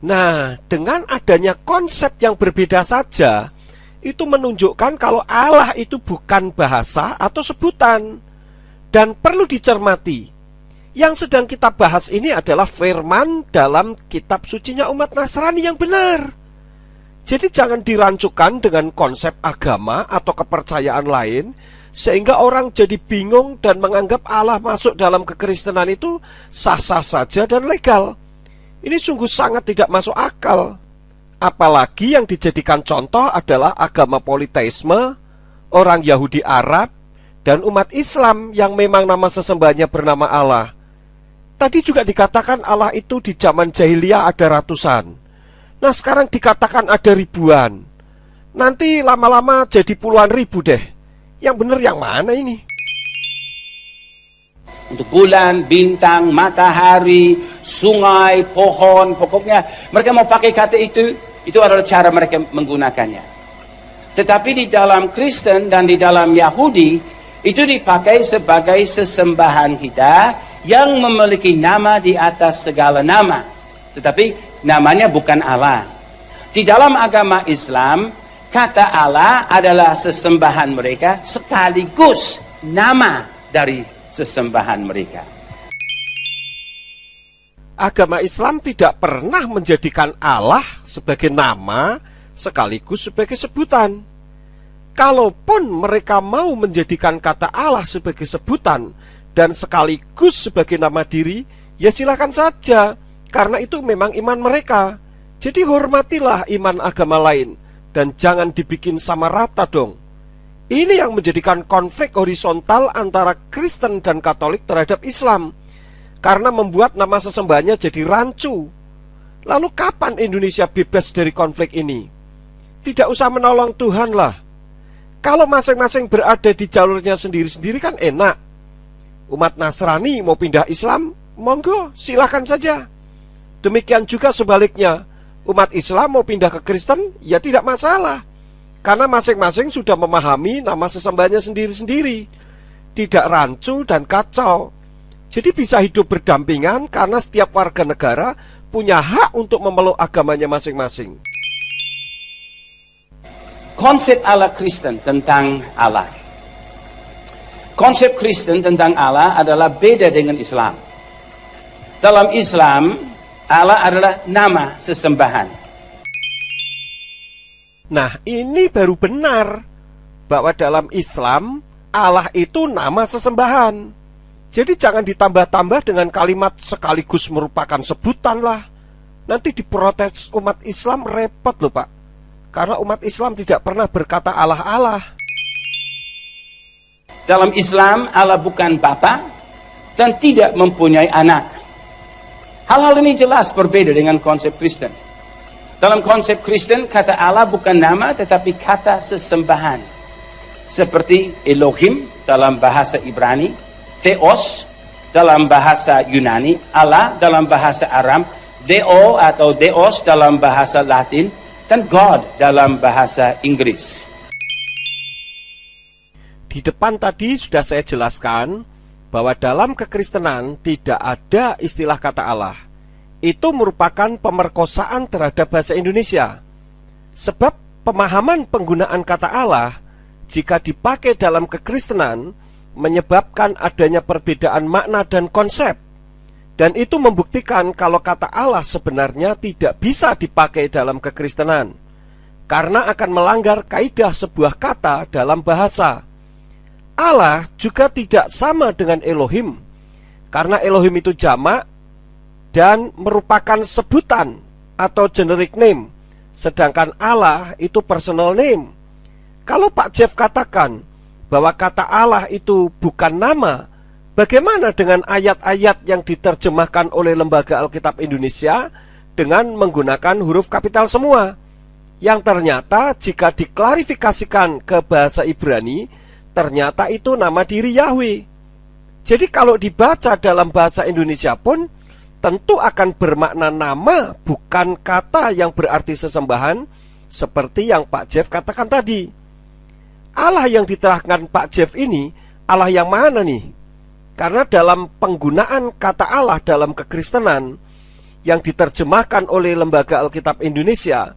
Nah, dengan adanya konsep yang berbeda saja, itu menunjukkan kalau Allah itu bukan bahasa atau sebutan. Dan perlu dicermati, yang sedang kita bahas ini adalah firman dalam kitab sucinya umat Nasrani yang benar. Jadi jangan dirancukan dengan konsep agama atau kepercayaan lain, sehingga orang jadi bingung dan menganggap Allah masuk dalam kekristenan itu sah-sah saja dan legal. Ini sungguh sangat tidak masuk akal. Apalagi yang dijadikan contoh adalah agama politeisme, orang Yahudi Arab, dan umat Islam yang memang nama sesembahnya bernama Allah. Tadi juga dikatakan Allah itu di zaman jahiliyah ada ratusan. Nah sekarang dikatakan ada ribuan. Nanti lama-lama jadi puluhan ribu deh. Yang benar yang mana ini? Untuk bulan, bintang, matahari, sungai, pohon, pokoknya mereka mau pakai kata itu adalah cara mereka menggunakannya. Tetapi di dalam Kristen dan di dalam Yahudi, itu dipakai sebagai sesembahan kita yang memiliki nama di atas segala nama. Tetapi namanya bukan Allah. Di dalam agama Islam, kata Allah adalah sesembahan mereka sekaligus nama dari sesembahan mereka. Agama Islam tidak pernah menjadikan Allah sebagai nama sekaligus sebagai sebutan. Kalaupun mereka mau menjadikan kata Allah sebagai sebutan dan sekaligus sebagai nama diri, ya silakan saja, karena itu memang iman mereka. Jadi hormatilah iman agama lain dan jangan dibikin sama rata dong. Ini yang menjadikan konflik horizontal antara Kristen dan Katolik terhadap Islam, karena membuat nama sesembahnya jadi rancu. Lalu kapan Indonesia bebas dari konflik ini? Tidak usah menolong Tuhan lah. Kalau masing-masing berada di jalurnya sendiri-sendiri kan enak. Umat Nasrani mau pindah Islam, monggo, silahkan saja. Demikian juga sebaliknya, umat Islam mau pindah ke Kristen, ya tidak masalah. Karena masing-masing sudah memahami nama sesembahnya sendiri-sendiri. Tidak rancu dan kacau. Jadi bisa hidup berdampingan karena setiap warga negara punya hak untuk memeluk agamanya masing-masing. Konsep ala Kristen tentang Allah. Konsep Kristen tentang Allah adalah beda dengan Islam. Dalam Islam, Allah adalah nama sesembahan. Nah, ini baru benar bahwa dalam Islam Allah itu nama sesembahan. Jadi jangan ditambah-tambah dengan kalimat sekaligus merupakan sebutan lah. Nanti diprotes umat Islam repot loh Pak. Karena umat Islam tidak pernah berkata Allah-Allah. Dalam Islam, Allah bukan bapa dan tidak mempunyai anak. Hal-hal ini jelas berbeda dengan konsep Kristen. Dalam konsep Kristen, kata Allah bukan nama tetapi kata sesembahan. Seperti Elohim dalam bahasa Ibrani, Theos dalam bahasa Yunani, Allah dalam bahasa Aram, Deo atau Deos dalam bahasa Latin, dan God dalam bahasa Inggris. Di depan tadi sudah saya jelaskan bahwa dalam kekristenan tidak ada istilah kata Allah. Itu merupakan pemerkosaan terhadap bahasa Indonesia. Sebab pemahaman penggunaan kata Allah jika dipakai dalam kekristenan menyebabkan adanya perbedaan makna dan konsep. Dan itu membuktikan kalau kata Allah sebenarnya tidak bisa dipakai dalam kekristenan, karena akan melanggar kaidah sebuah kata dalam bahasa. Allah juga tidak sama dengan Elohim, karena Elohim itu jamak dan merupakan sebutan atau generic name, sedangkan Allah itu personal name. Kalau Pak Jeff katakan bahwa kata Allah itu bukan nama, bagaimana dengan ayat-ayat yang diterjemahkan oleh Lembaga Alkitab Indonesia dengan menggunakan huruf kapital semua, yang ternyata jika diklarifikasikan ke bahasa Ibrani, ternyata itu nama diri Yahweh. Jadi kalau dibaca dalam bahasa Indonesia pun tentu akan bermakna nama, bukan kata yang berarti sesembahan, seperti yang Pak Jeff katakan tadi. Allah yang diterangkan Pak Jeff ini, Allah yang mana nih? Karena dalam penggunaan kata Allah dalam kekristenan yang diterjemahkan oleh Lembaga Alkitab Indonesia,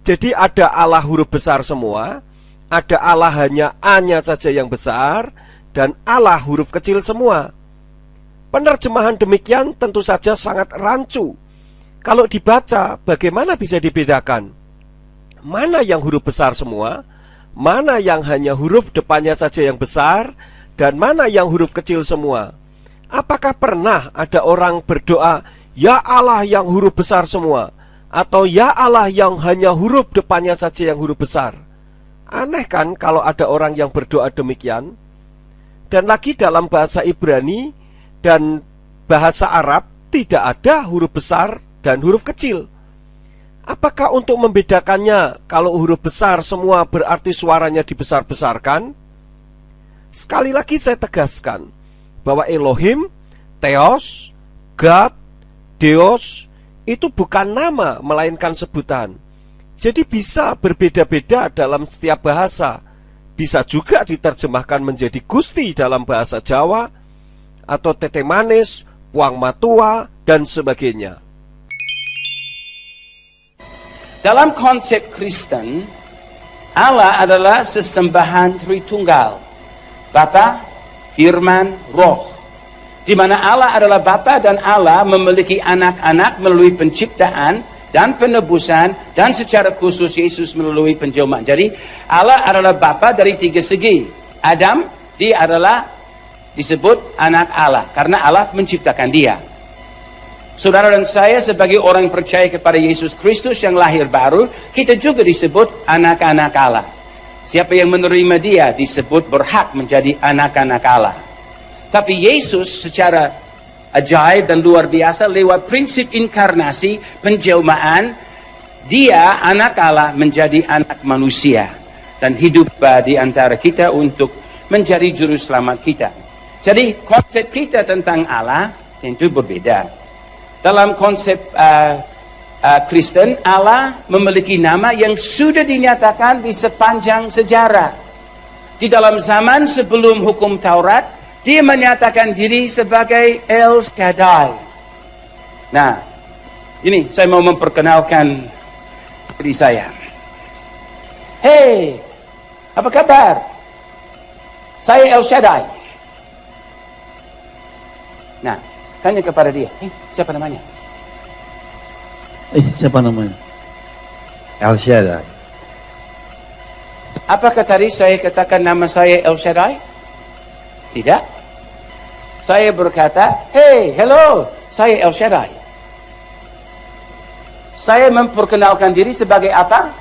jadi ada Allah huruf besar semua, ada Allah hanya A-nya saja yang besar, dan Allah huruf kecil semua. Penerjemahan demikian tentu saja sangat rancu. Kalau dibaca, bagaimana bisa dibedakan? Mana yang huruf besar semua, mana yang hanya huruf depannya saja yang besar, dan mana yang huruf kecil semua? Apakah pernah ada orang berdoa, Ya Allah yang huruf besar semua, atau Ya Allah yang hanya huruf depannya saja yang huruf besar? Aneh kan kalau ada orang yang berdoa demikian? Dan lagi dalam bahasa Ibrani dan bahasa Arab tidak ada huruf besar dan huruf kecil. Apakah untuk membedakannya kalau huruf besar semua berarti suaranya dibesar-besarkan? Sekali lagi saya tegaskan bahwa Elohim, Theos, God, Deus itu bukan nama melainkan sebutan. Jadi bisa berbeda-beda dalam setiap bahasa. Bisa juga diterjemahkan menjadi Gusti dalam bahasa Jawa, atau Tete Manis, Puang Matua, dan sebagainya. Dalam konsep Kristen, Allah adalah sesembahan Tritunggal, Bapa, Firman, Roh. Di mana Allah adalah Bapa dan Allah memiliki anak-anak melalui penciptaan dan penebusan, dan secara khusus Yesus melalui penjelmaan. Jadi Allah adalah Bapa dari tiga segi. Adam, dia adalah disebut anak Allah karena Allah menciptakan dia. Saudara dan saya sebagai orang percaya kepada Yesus Kristus yang lahir baru, kita juga disebut anak-anak Allah. Siapa yang menerima dia disebut berhak menjadi anak-anak Allah. Tapi Yesus secara ajaib dan luar biasa lewat prinsip inkarnasi, penjelmaan, dia anak Allah menjadi anak manusia dan hidup di antara kita untuk menjadi juru selamat kita. Jadi konsep kita tentang Allah tentu berbeda. Dalam konsep Kristen, Allah memiliki nama yang sudah dinyatakan di sepanjang sejarah. Di dalam zaman sebelum hukum Taurat, dia menyatakan diri sebagai El Shaddai. Nah, ini saya mau memperkenalkan diri saya. Hei, apa kabar? Saya El Shaddai. Nah, tanya kepada dia, siapa namanya? Siapa namanya? El Shaddai. Apakah tadi saya katakan nama saya El Shaddai? Tidak. Saya berkata, hey, hello, saya El Shaddai. Saya memperkenalkan diri sebagai apa?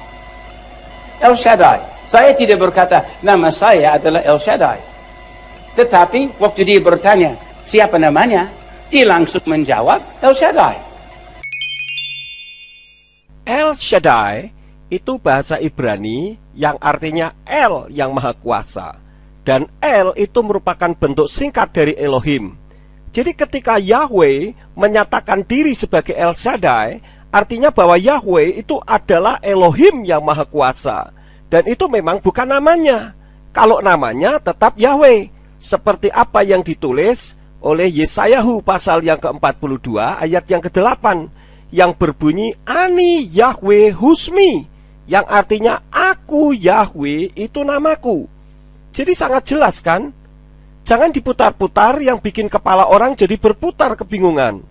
El Shaddai. Saya tidak berkata, nama saya adalah El Shaddai. Tetapi, waktu dia bertanya, siapa namanya? Dia langsung menjawab, El Shaddai. El Shaddai itu bahasa Ibrani yang artinya El yang Maha Kuasa. Dan El itu merupakan bentuk singkat dari Elohim. Jadi ketika Yahweh menyatakan diri sebagai El Shaddai, artinya bahwa Yahweh itu adalah Elohim yang Maha Kuasa. Dan itu memang bukan namanya. Kalau namanya tetap Yahweh. Seperti apa yang ditulis oleh Yesayahu pasal yang ke-42 ayat yang ke-8. Yang berbunyi, Ani Yahweh Husmi. Yang artinya, aku Yahweh itu namaku. Jadi sangat jelas kan? Jangan diputar-putar yang bikin kepala orang jadi berputar kebingungan.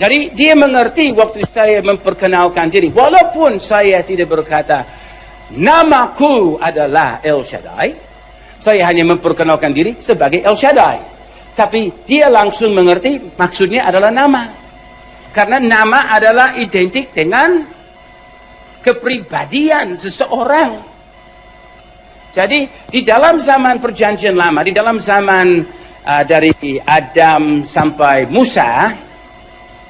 Jadi dia mengerti waktu saya memperkenalkan diri. Walaupun saya tidak berkata, namaku adalah El Shaddai. Saya hanya memperkenalkan diri sebagai El Shaddai. Tapi dia langsung mengerti maksudnya adalah nama. Karena nama adalah identik dengan kepribadian seseorang. Jadi di dalam zaman perjanjian lama, di dalam zaman dari Adam sampai Musa,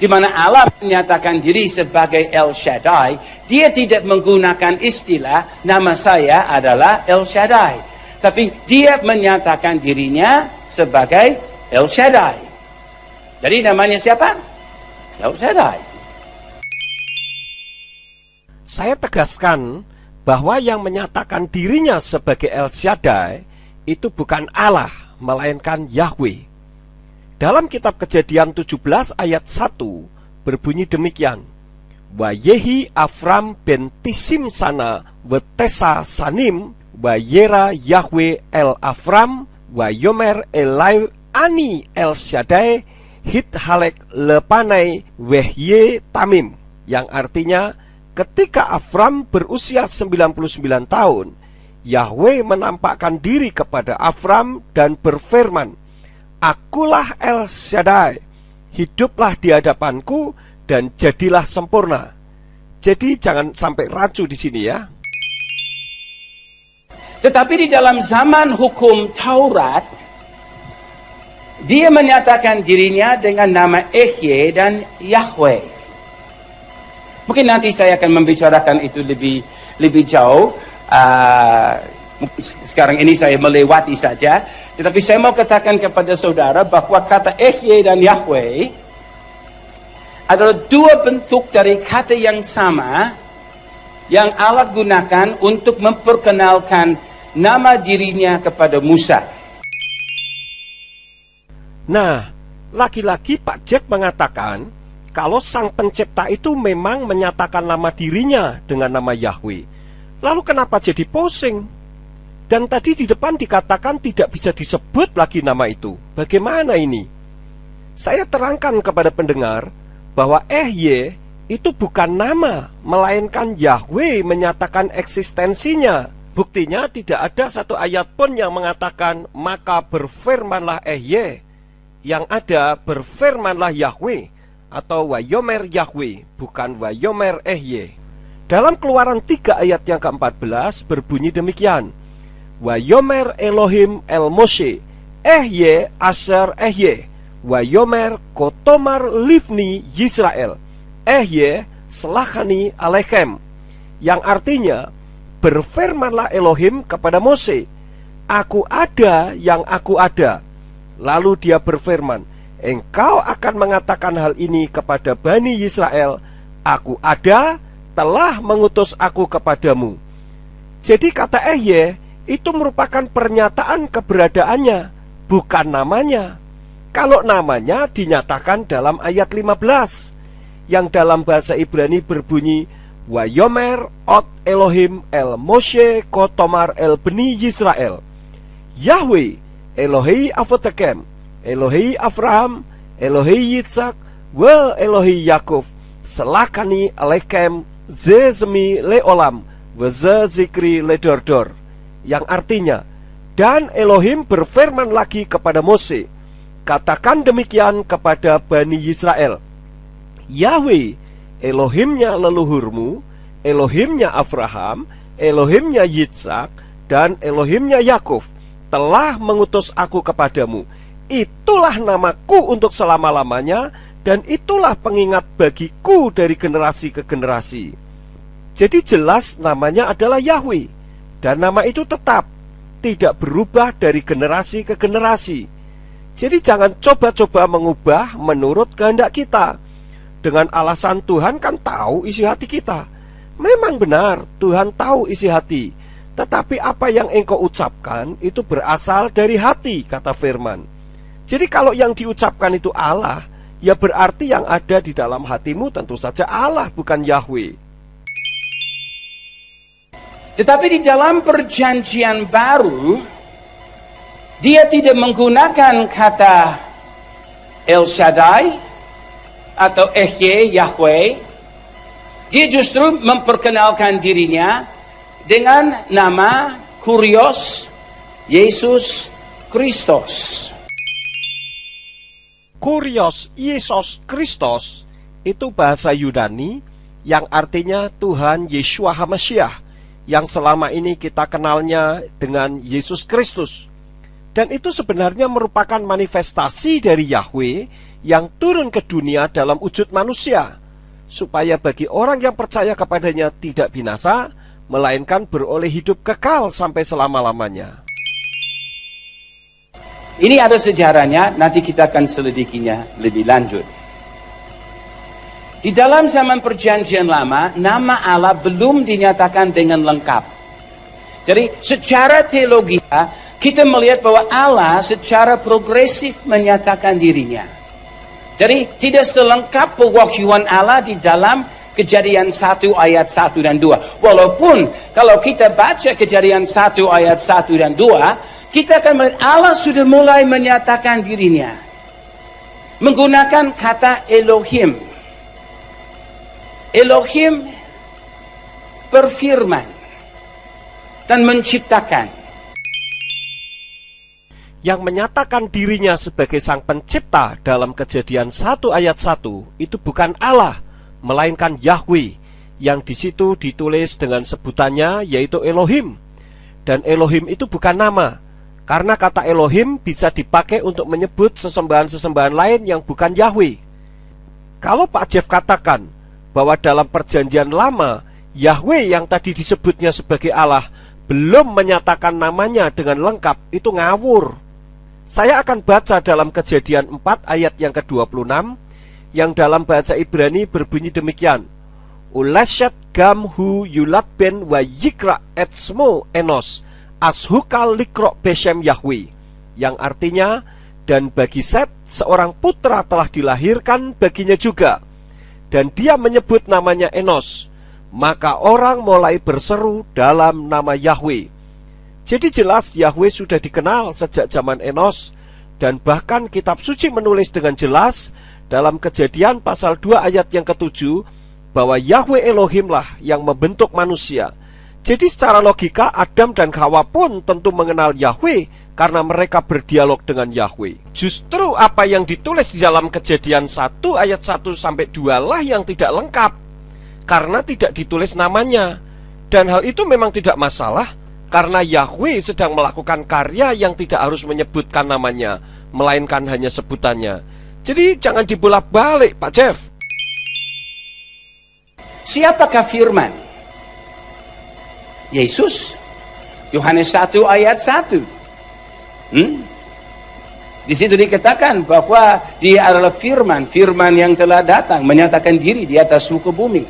di mana Allah menyatakan diri sebagai El Shaddai, dia tidak menggunakan istilah nama saya adalah El Shaddai, tapi dia menyatakan dirinya sebagai El Shaddai. Jadi namanya siapa? El Shaddai. Saya tegaskan bahwa yang menyatakan dirinya sebagai El Shaddai itu bukan Allah, melainkan Yahweh. Dalam kitab Kejadian 17 ayat 1 berbunyi demikian. Wa yehi Afram ben Tisim sana wetesa sanim wa yera Yahweh el Afram wa yomer elai ani El Shaddai hit halek lepanai wehye tamim. Yang artinya, ketika Afram berusia 99 tahun, Yahweh menampakkan diri kepada Afram dan berfirman, Akulah El Shaddai, hiduplah di hadapanku dan jadilah sempurna. Jadi jangan sampai rancu di sini ya. Tetapi di dalam zaman hukum Taurat, dia menyatakan dirinya dengan nama Ehye dan Yahweh. Mungkin nanti saya akan membicarakan itu lebih jauh Sekarang ini saya melewati saja, tetapi saya mau katakan kepada saudara bahwa kata Ehyeh dan Yahweh adalah dua bentuk dari kata yang sama yang Allah gunakan untuk memperkenalkan nama dirinya kepada Musa. Nah, lagi-lagi Pak Jeff mengatakan kalau Sang Pencipta itu memang menyatakan nama dirinya dengan nama Yahweh. Lalu kenapa jadi pusing? Dan tadi di depan dikatakan tidak bisa disebut lagi nama itu. Bagaimana ini? Saya terangkan kepada pendengar bahwa Ehyeh itu bukan nama, melainkan Yahweh menyatakan eksistensinya. Buktinya tidak ada satu ayat pun yang mengatakan maka berfirmanlah Ehyeh. Yang ada berfirmanlah Yahweh atau Wayomer Yahweh, bukan Wayomer Ehyeh. Dalam Keluaran 3 ayat yang ke-14 berbunyi demikian. Wayomer Elohim el Moshe Ehyeh asher Ehyeh Wayomer kotomar livni Yisrael Ehyeh selachani alechem, yang artinya berfirmanlah Elohim kepada Mose, aku ada yang aku ada. Lalu dia berfirman, engkau akan mengatakan hal ini kepada Bani Yisrael, aku ada telah mengutus aku kepadamu. Jadi kata Ehyeh itu merupakan pernyataan keberadaannya, bukan namanya. Kalau namanya dinyatakan dalam ayat 15, yang dalam bahasa Ibrani berbunyi Wayomer ot Elohim el Moshe kotomar el bni Yisrael Yahweh Elohei Avotekem Elohei Avraham Elohei Yitzhak wa Elohei Yakov selakani alekem zezemi leolam wa zikri ledordor, yang artinya, dan Elohim berfirman lagi kepada Mose, katakan demikian kepada Bani Yisrael, Yahweh, Elohimnya leluhurmu, Elohimnya Abraham, Elohimnya Yitzhak, dan Elohimnya Yakov, telah mengutus aku kepadamu. Itulah namaku untuk selama-lamanya, dan itulah pengingat bagiku dari generasi ke generasi. Jadi jelas namanya adalah Yahweh. Dan nama itu tetap tidak berubah dari generasi ke generasi. Jadi jangan coba-coba mengubah menurut kehendak kita. Dengan alasan Tuhan kan tahu isi hati kita. Memang benar Tuhan tahu isi hati. Tetapi apa yang engkau ucapkan itu berasal dari hati, kata firman. Jadi kalau yang diucapkan itu Allah, ya berarti yang ada di dalam hatimu tentu saja Allah, bukan Yahweh. Tetapi di dalam perjanjian baru, dia tidak menggunakan kata El Shaddai atau Ehyeh Yahweh. Dia justru memperkenalkan dirinya dengan nama Kurios Yesus Kristus. Kurios Yesus Kristus itu bahasa Yunani yang artinya Tuhan Yeshua HaMashiach, yang selama ini kita kenalnya dengan Yesus Kristus. Dan itu sebenarnya merupakan manifestasi dari Yahweh yang turun ke dunia dalam wujud manusia, supaya bagi orang yang percaya kepadanya tidak binasa, melainkan beroleh hidup kekal sampai selama-lamanya. Ini ada sejarahnya, nanti kita akan selidikinya lebih lanjut. Di dalam zaman perjanjian lama, nama Allah belum dinyatakan dengan lengkap. Jadi secara teologi kita melihat bahwa Allah secara progresif menyatakan dirinya. Jadi tidak selengkap pewahyuan Allah di dalam Kejadian 1 ayat 1 dan 2. Walaupun kalau kita baca Kejadian 1 ayat 1 dan 2, kita akan melihat Allah sudah mulai menyatakan dirinya menggunakan kata Elohim. Elohim berfirman dan menciptakan. Yang menyatakan dirinya sebagai Sang Pencipta dalam Kejadian 1 ayat 1 itu bukan Allah, melainkan Yahweh, yang di situ ditulis dengan sebutannya yaitu Elohim. Dan Elohim itu bukan nama, karena kata Elohim bisa dipakai untuk menyebut sesembahan-sesembahan lain yang bukan Yahweh. Kalau Pak Jeff katakan bahwa dalam perjanjian lama Yahweh yang tadi disebutnya sebagai Allah belum menyatakan namanya dengan lengkap, itu ngawur. Saya akan baca dalam Kejadian 4 ayat yang ke-26, yang dalam bahasa Ibrani berbunyi demikian. Uleshet gam hu yulat ben wa yikra et smo enos ashukal likro beshem Yahweh, yang artinya, dan bagi Set seorang putra telah dilahirkan baginya juga, dan dia menyebut namanya Enos. Maka orang mulai berseru dalam nama Yahweh. Jadi jelas Yahweh sudah dikenal sejak zaman Enos, dan bahkan kitab suci menulis dengan jelas dalam Kejadian pasal 2 ayat yang ke-7 bahwa Yahweh Elohim lah yang membentuk manusia. Jadi secara logika Adam dan Hawa pun tentu mengenal Yahweh karena mereka berdialog dengan Yahweh. Justru apa yang ditulis di dalam Kejadian 1 ayat 1-2 lah yang tidak lengkap, karena tidak ditulis namanya. Dan hal itu memang tidak masalah, karena Yahweh sedang melakukan karya yang tidak harus menyebutkan namanya, melainkan hanya sebutannya. Jadi jangan dibolak-balik, Pak Jeff. Siapakah firman? Yesus. Yohanes 1 ayat 1. Di situ dikatakan bahwa dia adalah firman, firman yang telah datang menyatakan diri di atas muka bumi.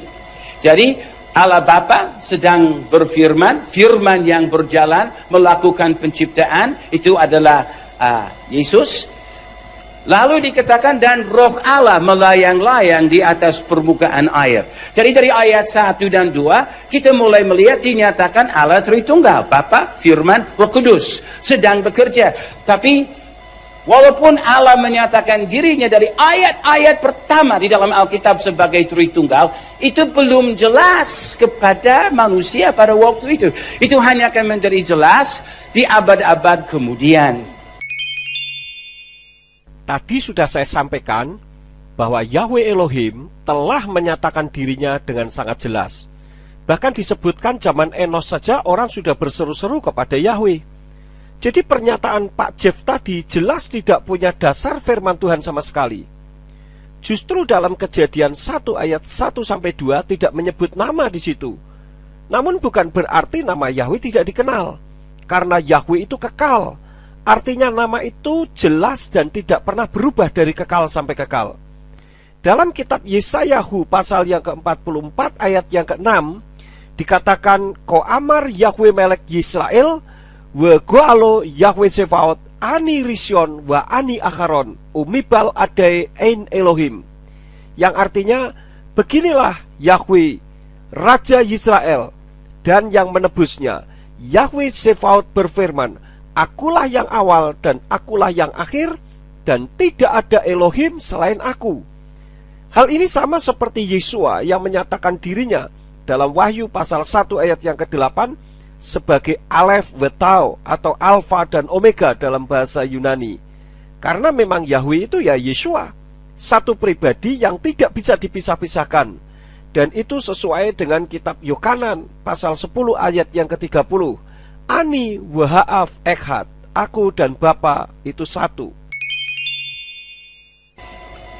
Jadi Allah Bapa sedang berfirman, firman yang berjalan melakukan penciptaan, itu adalah Yesus. Lalu dikatakan dan roh Allah melayang-layang di atas permukaan air. Jadi dari ayat 1 dan 2 kita mulai melihat dinyatakan Allah Tritunggal, Bapa, Firman, Roh Kudus sedang bekerja. Tapi walaupun Allah menyatakan dirinya dari ayat-ayat pertama di dalam Alkitab sebagai Tritunggal, itu belum jelas kepada manusia pada waktu itu. Itu hanya akan menjadi jelas di abad-abad kemudian. Tadi sudah saya sampaikan bahwa Yahweh Elohim telah menyatakan dirinya dengan sangat jelas. Bahkan disebutkan zaman Enos saja orang sudah berseru-seru kepada Yahweh. Jadi pernyataan Pak Jeff tadi jelas tidak punya dasar firman Tuhan sama sekali. Justru dalam Kejadian 1 ayat 1-2 tidak menyebut nama di situ. Namun bukan berarti nama Yahweh tidak dikenal, karena Yahweh itu kekal. Artinya nama itu jelas dan tidak pernah berubah dari kekal sampai kekal. Dalam kitab Yesayahu pasal yang ke-44 ayat yang ke-6 dikatakan, Ko amar Yahweh melek Yisrael wa goalo Yahweh Sefaot ani Rision wa ani Akharon umibal adai ein Elohim, yang artinya, beginilah Yahweh Raja Yisrael dan yang menebusnya, Yahweh Sefaot berfirman, Akulah yang awal dan akulah yang akhir, dan tidak ada Elohim selain aku. Hal ini sama seperti Yesua yang menyatakan dirinya dalam Wahyu pasal 1 ayat yang ke-8 sebagai Aleph Wetau atau Alfa dan Omega dalam bahasa Yunani. Karena memang Yahweh itu ya Yesua, satu pribadi yang tidak bisa dipisah-pisahkan. Dan itu sesuai dengan kitab Yohanan pasal 10 ayat yang ke-30. Ani waha'af ekhad, aku dan Bapa itu satu.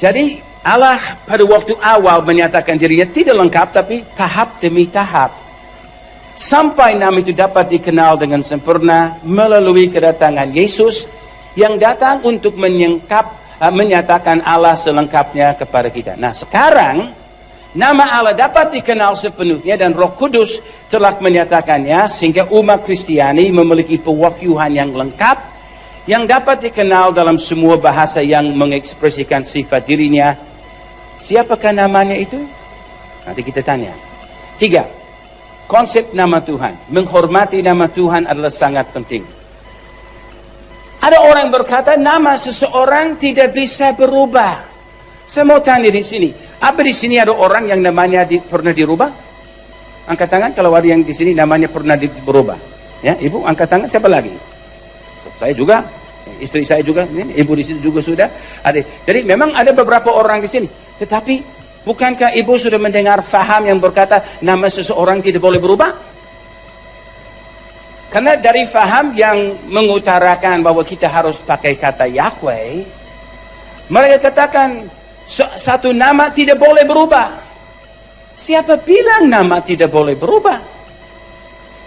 Jadi Allah pada waktu awal menyatakan dirinya tidak lengkap, tapi tahap demi tahap. Sampai nama itu dapat dikenal dengan sempurna melalui kedatangan Yesus yang datang untuk menyatakan Allah selengkapnya kepada kita. Nah sekarang nama Allah dapat dikenal sepenuhnya dan Roh Kudus telah menyatakannya sehingga umat Kristiani memiliki pewahyuan yang lengkap yang dapat dikenal dalam semua bahasa yang mengekspresikan sifat dirinya. Siapakah namanya itu? Nanti kita tanya. 3. Konsep nama Tuhan. Menghormati nama Tuhan adalah sangat penting. Ada orang berkata nama seseorang tidak bisa berubah. Saya mau tanya di sini. Apa di sini ada orang yang namanya pernah dirubah? Angkat tangan kalau ada yang di sini namanya pernah berubah. Ya, ibu angkat tangan. Siapa lagi? Saya juga, istri saya juga, ibu di situ juga sudah ada. Jadi memang ada beberapa orang di sini. Tetapi bukankah ibu sudah mendengar faham yang berkata nama seseorang tidak boleh berubah? Karena dari faham yang mengutarakan bahwa kita harus pakai kata Yahweh, mereka katakan satu nama tidak boleh berubah. Siapa bilang nama tidak boleh berubah?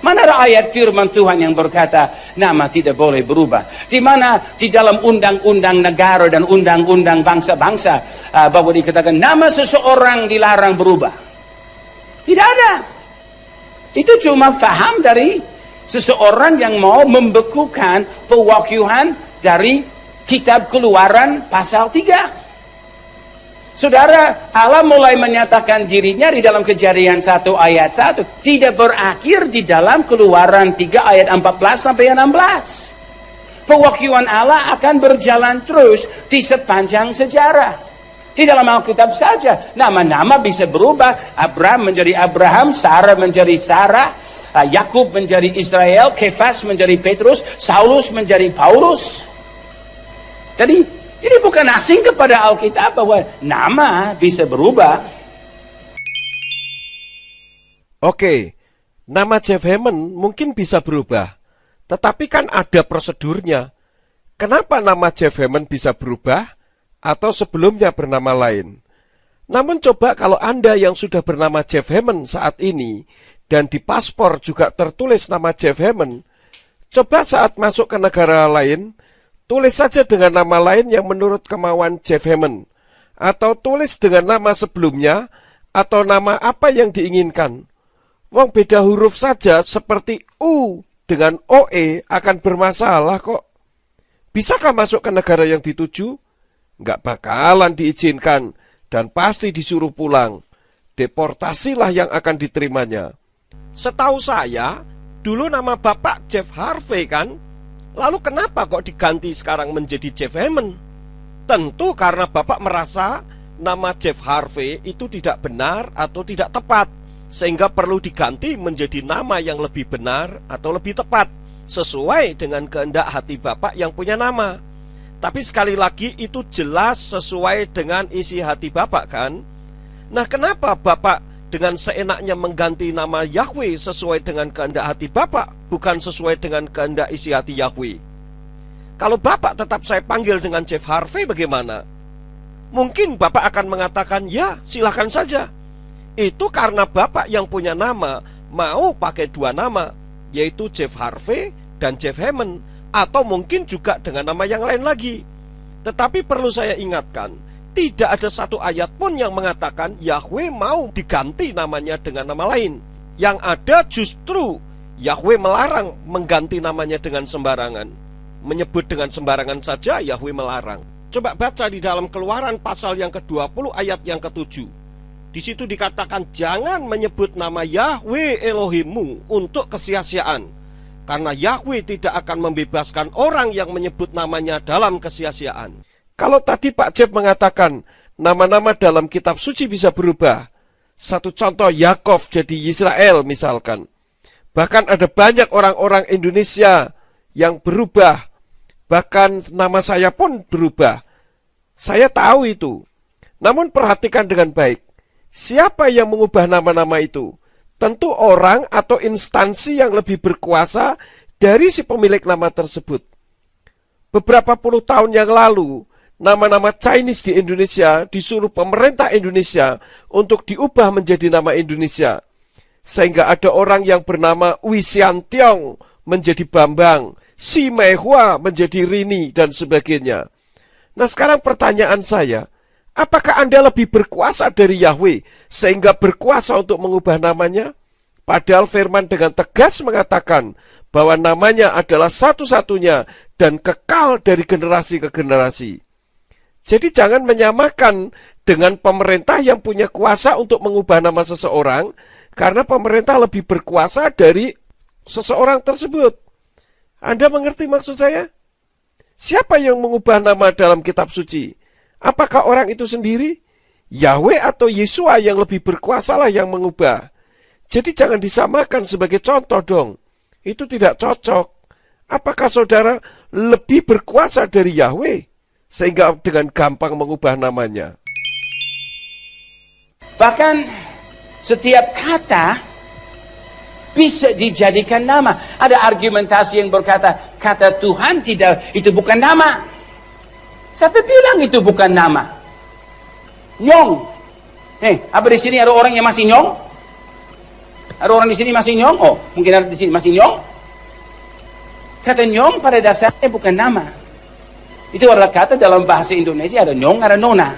Mana ada ayat firman Tuhan yang berkata nama tidak boleh berubah? Di mana di dalam undang-undang negara dan undang-undang bangsa-bangsa bahwa dikatakan nama seseorang dilarang berubah? Tidak ada. Itu cuma faham dari seseorang yang mau membekukan pewahyuan dari kitab Keluaran pasal 3. Saudara, Allah mulai menyatakan dirinya di dalam Kejadian 1 ayat 1. Tidak berakhir di dalam Keluaran 3 ayat 14 sampai 16. Pewahyuan Allah akan berjalan terus di sepanjang sejarah. Di dalam Alkitab saja, nama-nama bisa berubah. Abraham menjadi Abraham, Sarah menjadi Sarah, Yakub menjadi Israel, Kefas menjadi Petrus, Saulus menjadi Paulus. Jadi, ini bukan asing kepada Alkitab bahwa nama bisa berubah. Oke, nama Jeff Hammond mungkin bisa berubah, tetapi kan ada prosedurnya. Kenapa nama Jeff Hammond bisa berubah atau sebelumnya bernama lain? Namun coba kalau Anda yang sudah bernama Jeff Hammond saat ini dan di paspor juga tertulis nama Jeff Hammond, coba saat masuk ke negara lain, tulis saja dengan nama lain yang menurut kemauan Jeff Hammond, atau tulis dengan nama sebelumnya, atau nama apa yang diinginkan. Wong beda huruf saja seperti U dengan OE akan bermasalah kok. Bisakah masuk ke negara yang dituju? Nggak bakalan diizinkan, dan pasti disuruh pulang. Deportasilah yang akan diterimanya. Setahu saya, dulu nama Bapak Jeff Harvey kan? Lalu kenapa kok diganti sekarang menjadi Jeff Hammond? Tentu karena Bapak merasa nama Jeff Harvey itu tidak benar atau tidak tepat, sehingga perlu diganti menjadi nama yang lebih benar atau lebih tepat, sesuai dengan kehendak hati Bapak yang punya nama. Tapi sekali lagi itu jelas sesuai dengan isi hati Bapak kan? Nah, kenapa Bapak dengan seenaknya mengganti nama Yahweh sesuai dengan kehendak hati Bapak, bukan sesuai dengan kehendak isi hati Yahweh? Kalau Bapak tetap saya panggil dengan Jeff Harvey bagaimana? Mungkin Bapak akan mengatakan, ya silahkan saja. Itu karena Bapak yang punya nama mau pakai dua nama, yaitu Jeff Harvey dan Jeff Hammond, atau mungkin juga dengan nama yang lain lagi. Tetapi perlu saya ingatkan, tidak ada satu ayat pun yang mengatakan Yahweh mau diganti namanya dengan nama lain. Yang ada justru Yahweh melarang mengganti namanya dengan sembarangan. Menyebut dengan sembarangan saja Yahweh melarang. Coba baca di dalam Keluaran pasal yang ke-20 ayat yang ke-7. Di situ dikatakan jangan menyebut nama Yahweh Elohimmu untuk kesia-siaan, karena Yahweh tidak akan membebaskan orang yang menyebut namanya dalam kesia-siaan. Kalau tadi Pak Jeff mengatakan nama-nama dalam kitab suci bisa berubah, satu contoh Yakov jadi Israel misalkan. Bahkan ada banyak orang-orang Indonesia yang berubah, bahkan nama saya pun berubah. Saya tahu itu. Namun perhatikan dengan baik, siapa yang mengubah nama-nama itu? Tentu orang atau instansi yang lebih berkuasa dari si pemilik nama tersebut. Beberapa puluh tahun yang lalu, nama-nama Chinese di Indonesia disuruh pemerintah Indonesia untuk diubah menjadi nama Indonesia. Sehingga ada orang yang bernama Wi Xian Tiong menjadi Bambang, Si Mei Hua menjadi Rini, dan sebagainya. Nah sekarang pertanyaan saya, apakah Anda lebih berkuasa dari Yahweh sehingga berkuasa untuk mengubah namanya? Padahal firman dengan tegas mengatakan bahwa namanya adalah satu-satunya dan kekal dari generasi ke generasi. Jadi jangan menyamakan dengan pemerintah yang punya kuasa untuk mengubah nama seseorang, karena pemerintah lebih berkuasa dari seseorang tersebut. Anda mengerti maksud saya? Siapa yang mengubah nama dalam kitab suci? Apakah orang itu sendiri? Yahweh atau Yesua yang lebih berkuasalah yang mengubah. Jadi jangan disamakan sebagai contoh dong. Itu tidak cocok. Apakah saudara lebih berkuasa dari Yahweh sehingga dengan gampang mengubah namanya? Bahkan setiap kata bisa dijadikan nama. Ada argumentasi yang berkata, kata Tuhan tidak, itu bukan nama. Siapa bilang itu bukan nama? Nyong. Apa di sini ada orang yang masih nyong? Ada orang di sini masih Nyong? Oh, mungkin ada di sini masih Nyong. Kata Nyong pada dasarnya bukan nama. Itu adalah kata dalam bahasa Indonesia, ada Nyong, ada Nona.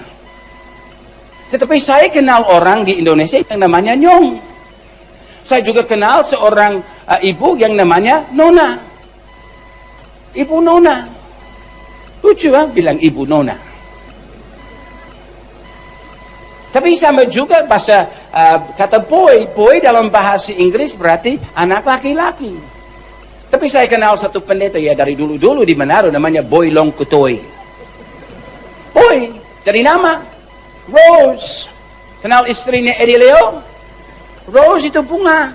Tetapi saya kenal orang di Indonesia yang namanya Nyong. Saya juga kenal seorang ibu yang namanya Nona. Ibu Nona. Lucu bilang Ibu Nona. Tapi sama juga bahasa kata boy. Boy dalam bahasa Inggris berarti anak laki-laki. Tapi saya kenal satu pendeta ya dari dulu-dulu di Manado namanya Boy Long Kutoy. Boy dari nama Rose. Kenal istrinya Eddie Leo? Rose itu bunga.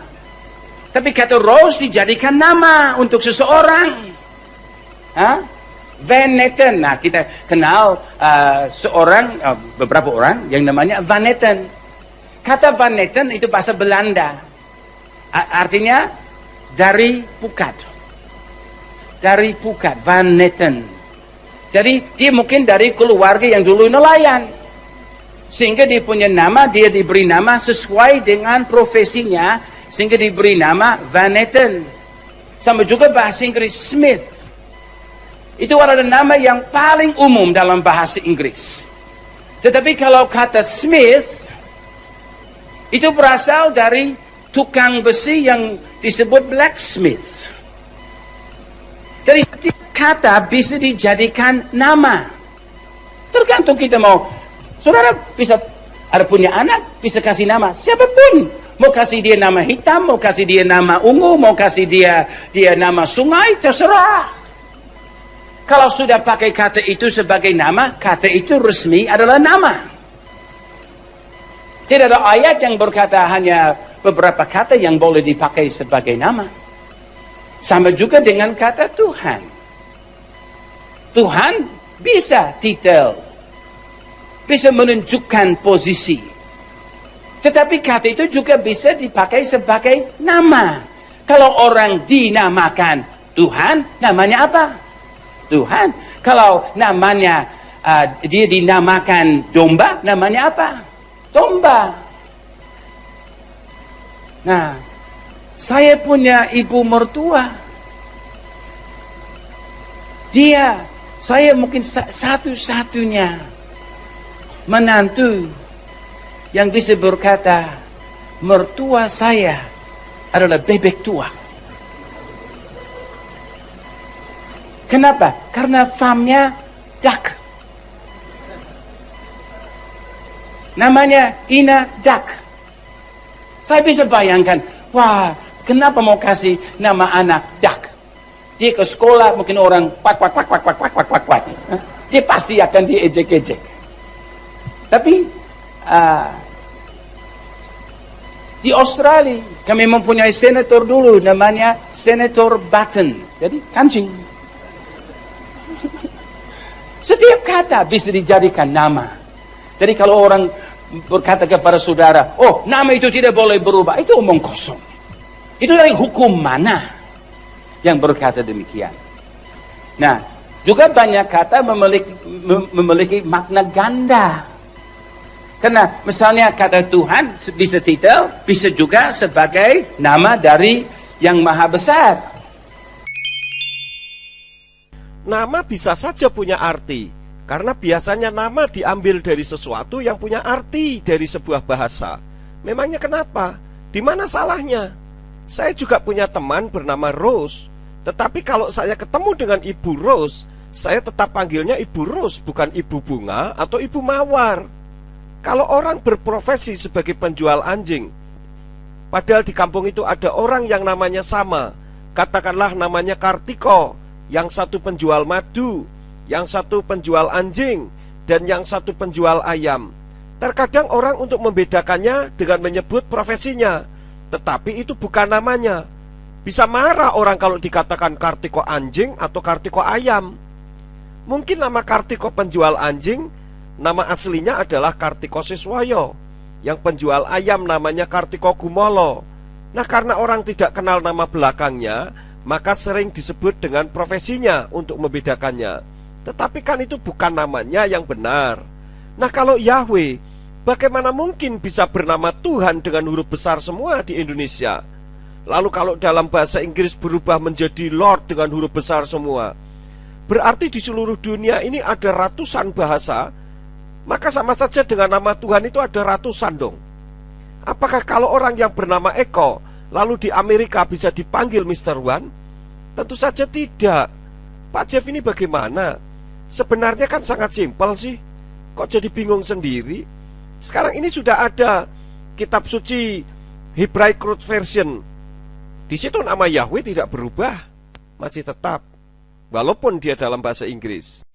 Tapi kata Rose dijadikan nama untuk seseorang. Van Netten. Nah, kita kenal seorang, beberapa orang yang namanya Van Netten. Kata Van Netten itu bahasa Belanda. Artinya dari pukat. Dari pukat, Van Netten. Jadi dia mungkin dari keluarga yang dulu nelayan. Sehingga dia punya nama, dia diberi nama sesuai dengan profesinya. Sehingga diberi nama Van Netten. Sama juga bahasa Inggris Smith. Itu adalah nama yang paling umum dalam bahasa Inggris. Tetapi kalau kata Smith, itu berasal dari tukang besi yang disebut blacksmith. Jadi setiap kata bisa dijadikan nama. Tergantung kita mau. Saudara bisa ada punya anak, bisa kasih nama siapapun. Mau kasih dia nama hitam, mau kasih dia nama ungu, mau kasih dia nama sungai, terserah. Kalau sudah pakai kata itu sebagai nama, kata itu resmi adalah nama. Tidak ada ayat yang berkata hanya beberapa kata yang boleh dipakai sebagai nama. Sama juga dengan kata Tuhan. Tuhan bisa titel, bisa menunjukkan posisi. Tetapi kata itu juga bisa dipakai sebagai nama. Kalau orang dinamakan Tuhan, namanya apa? Tuhan. Kalau namanya dia dinamakan domba, namanya apa? Domba. Nah, saya punya ibu mertua. Saya mungkin satu-satunya menantu yang bisa berkata, mertua saya adalah bebek tua. Kenapa? Karena famnya Duck. Namanya Ina Duck. Saya bisa bayangkan, wah, kenapa mau kasih nama anak Duck? Dia ke sekolah, mungkin orang pak. Dia pasti akan diejek-ejek. Tapi di Australia kami mempunyai senator dulu, namanya Senator Button. Jadi kancing. Setiap kata bisa dijadikan nama. Jadi kalau orang berkata kepada saudara, oh nama itu tidak boleh berubah, itu omong kosong. Itu dari hukum mana yang berkata demikian? Nah, juga banyak kata memiliki makna ganda. Karena misalnya kata Tuhan bisa titel, bisa juga sebagai nama dari yang maha besar. Nama bisa saja punya arti, karena biasanya nama diambil dari sesuatu yang punya arti dari sebuah bahasa. Memangnya kenapa? Di mana salahnya? Saya juga punya teman bernama Rose, tetapi kalau saya ketemu dengan Ibu Rose, saya tetap panggilnya Ibu Rose, bukan Ibu Bunga atau Ibu Mawar. Kalau orang berprofesi sebagai penjual anjing, padahal di kampung itu ada orang yang namanya sama, katakanlah namanya Kartiko, yang satu penjual madu, yang satu penjual anjing, dan yang satu penjual ayam. Terkadang orang untuk membedakannya dengan menyebut profesinya, tetapi itu bukan namanya. Bisa marah orang kalau dikatakan Kartiko anjing atau Kartiko ayam. Mungkin nama Kartiko penjual anjing, nama aslinya adalah Kartiko Siswoyo. Yang penjual ayam namanya Kartiko Gumolo. Nah, karena orang tidak kenal nama belakangnya, maka sering disebut dengan profesinya untuk membedakannya. Tetapi kan itu bukan namanya yang benar. Nah, kalau Yahweh Bagaimana mungkin bisa bernama Tuhan dengan huruf besar semua di Indonesia? Lalu kalau dalam bahasa Inggris berubah menjadi Lord dengan huruf besar semua, berarti di seluruh dunia ini ada ratusan bahasa, maka sama saja dengan nama Tuhan itu ada ratusan dong. Apakah kalau orang yang bernama Eko lalu di Amerika bisa dipanggil Mr. One? Tentu saja tidak. Pak Jeff ini bagaimana? Sebenarnya kan sangat simpel sih. Kok jadi bingung sendiri? Sekarang ini sudah ada kitab suci Hebraic Root Version. Di situ nama Yahweh tidak berubah, masih tetap, walaupun dia dalam bahasa Inggris.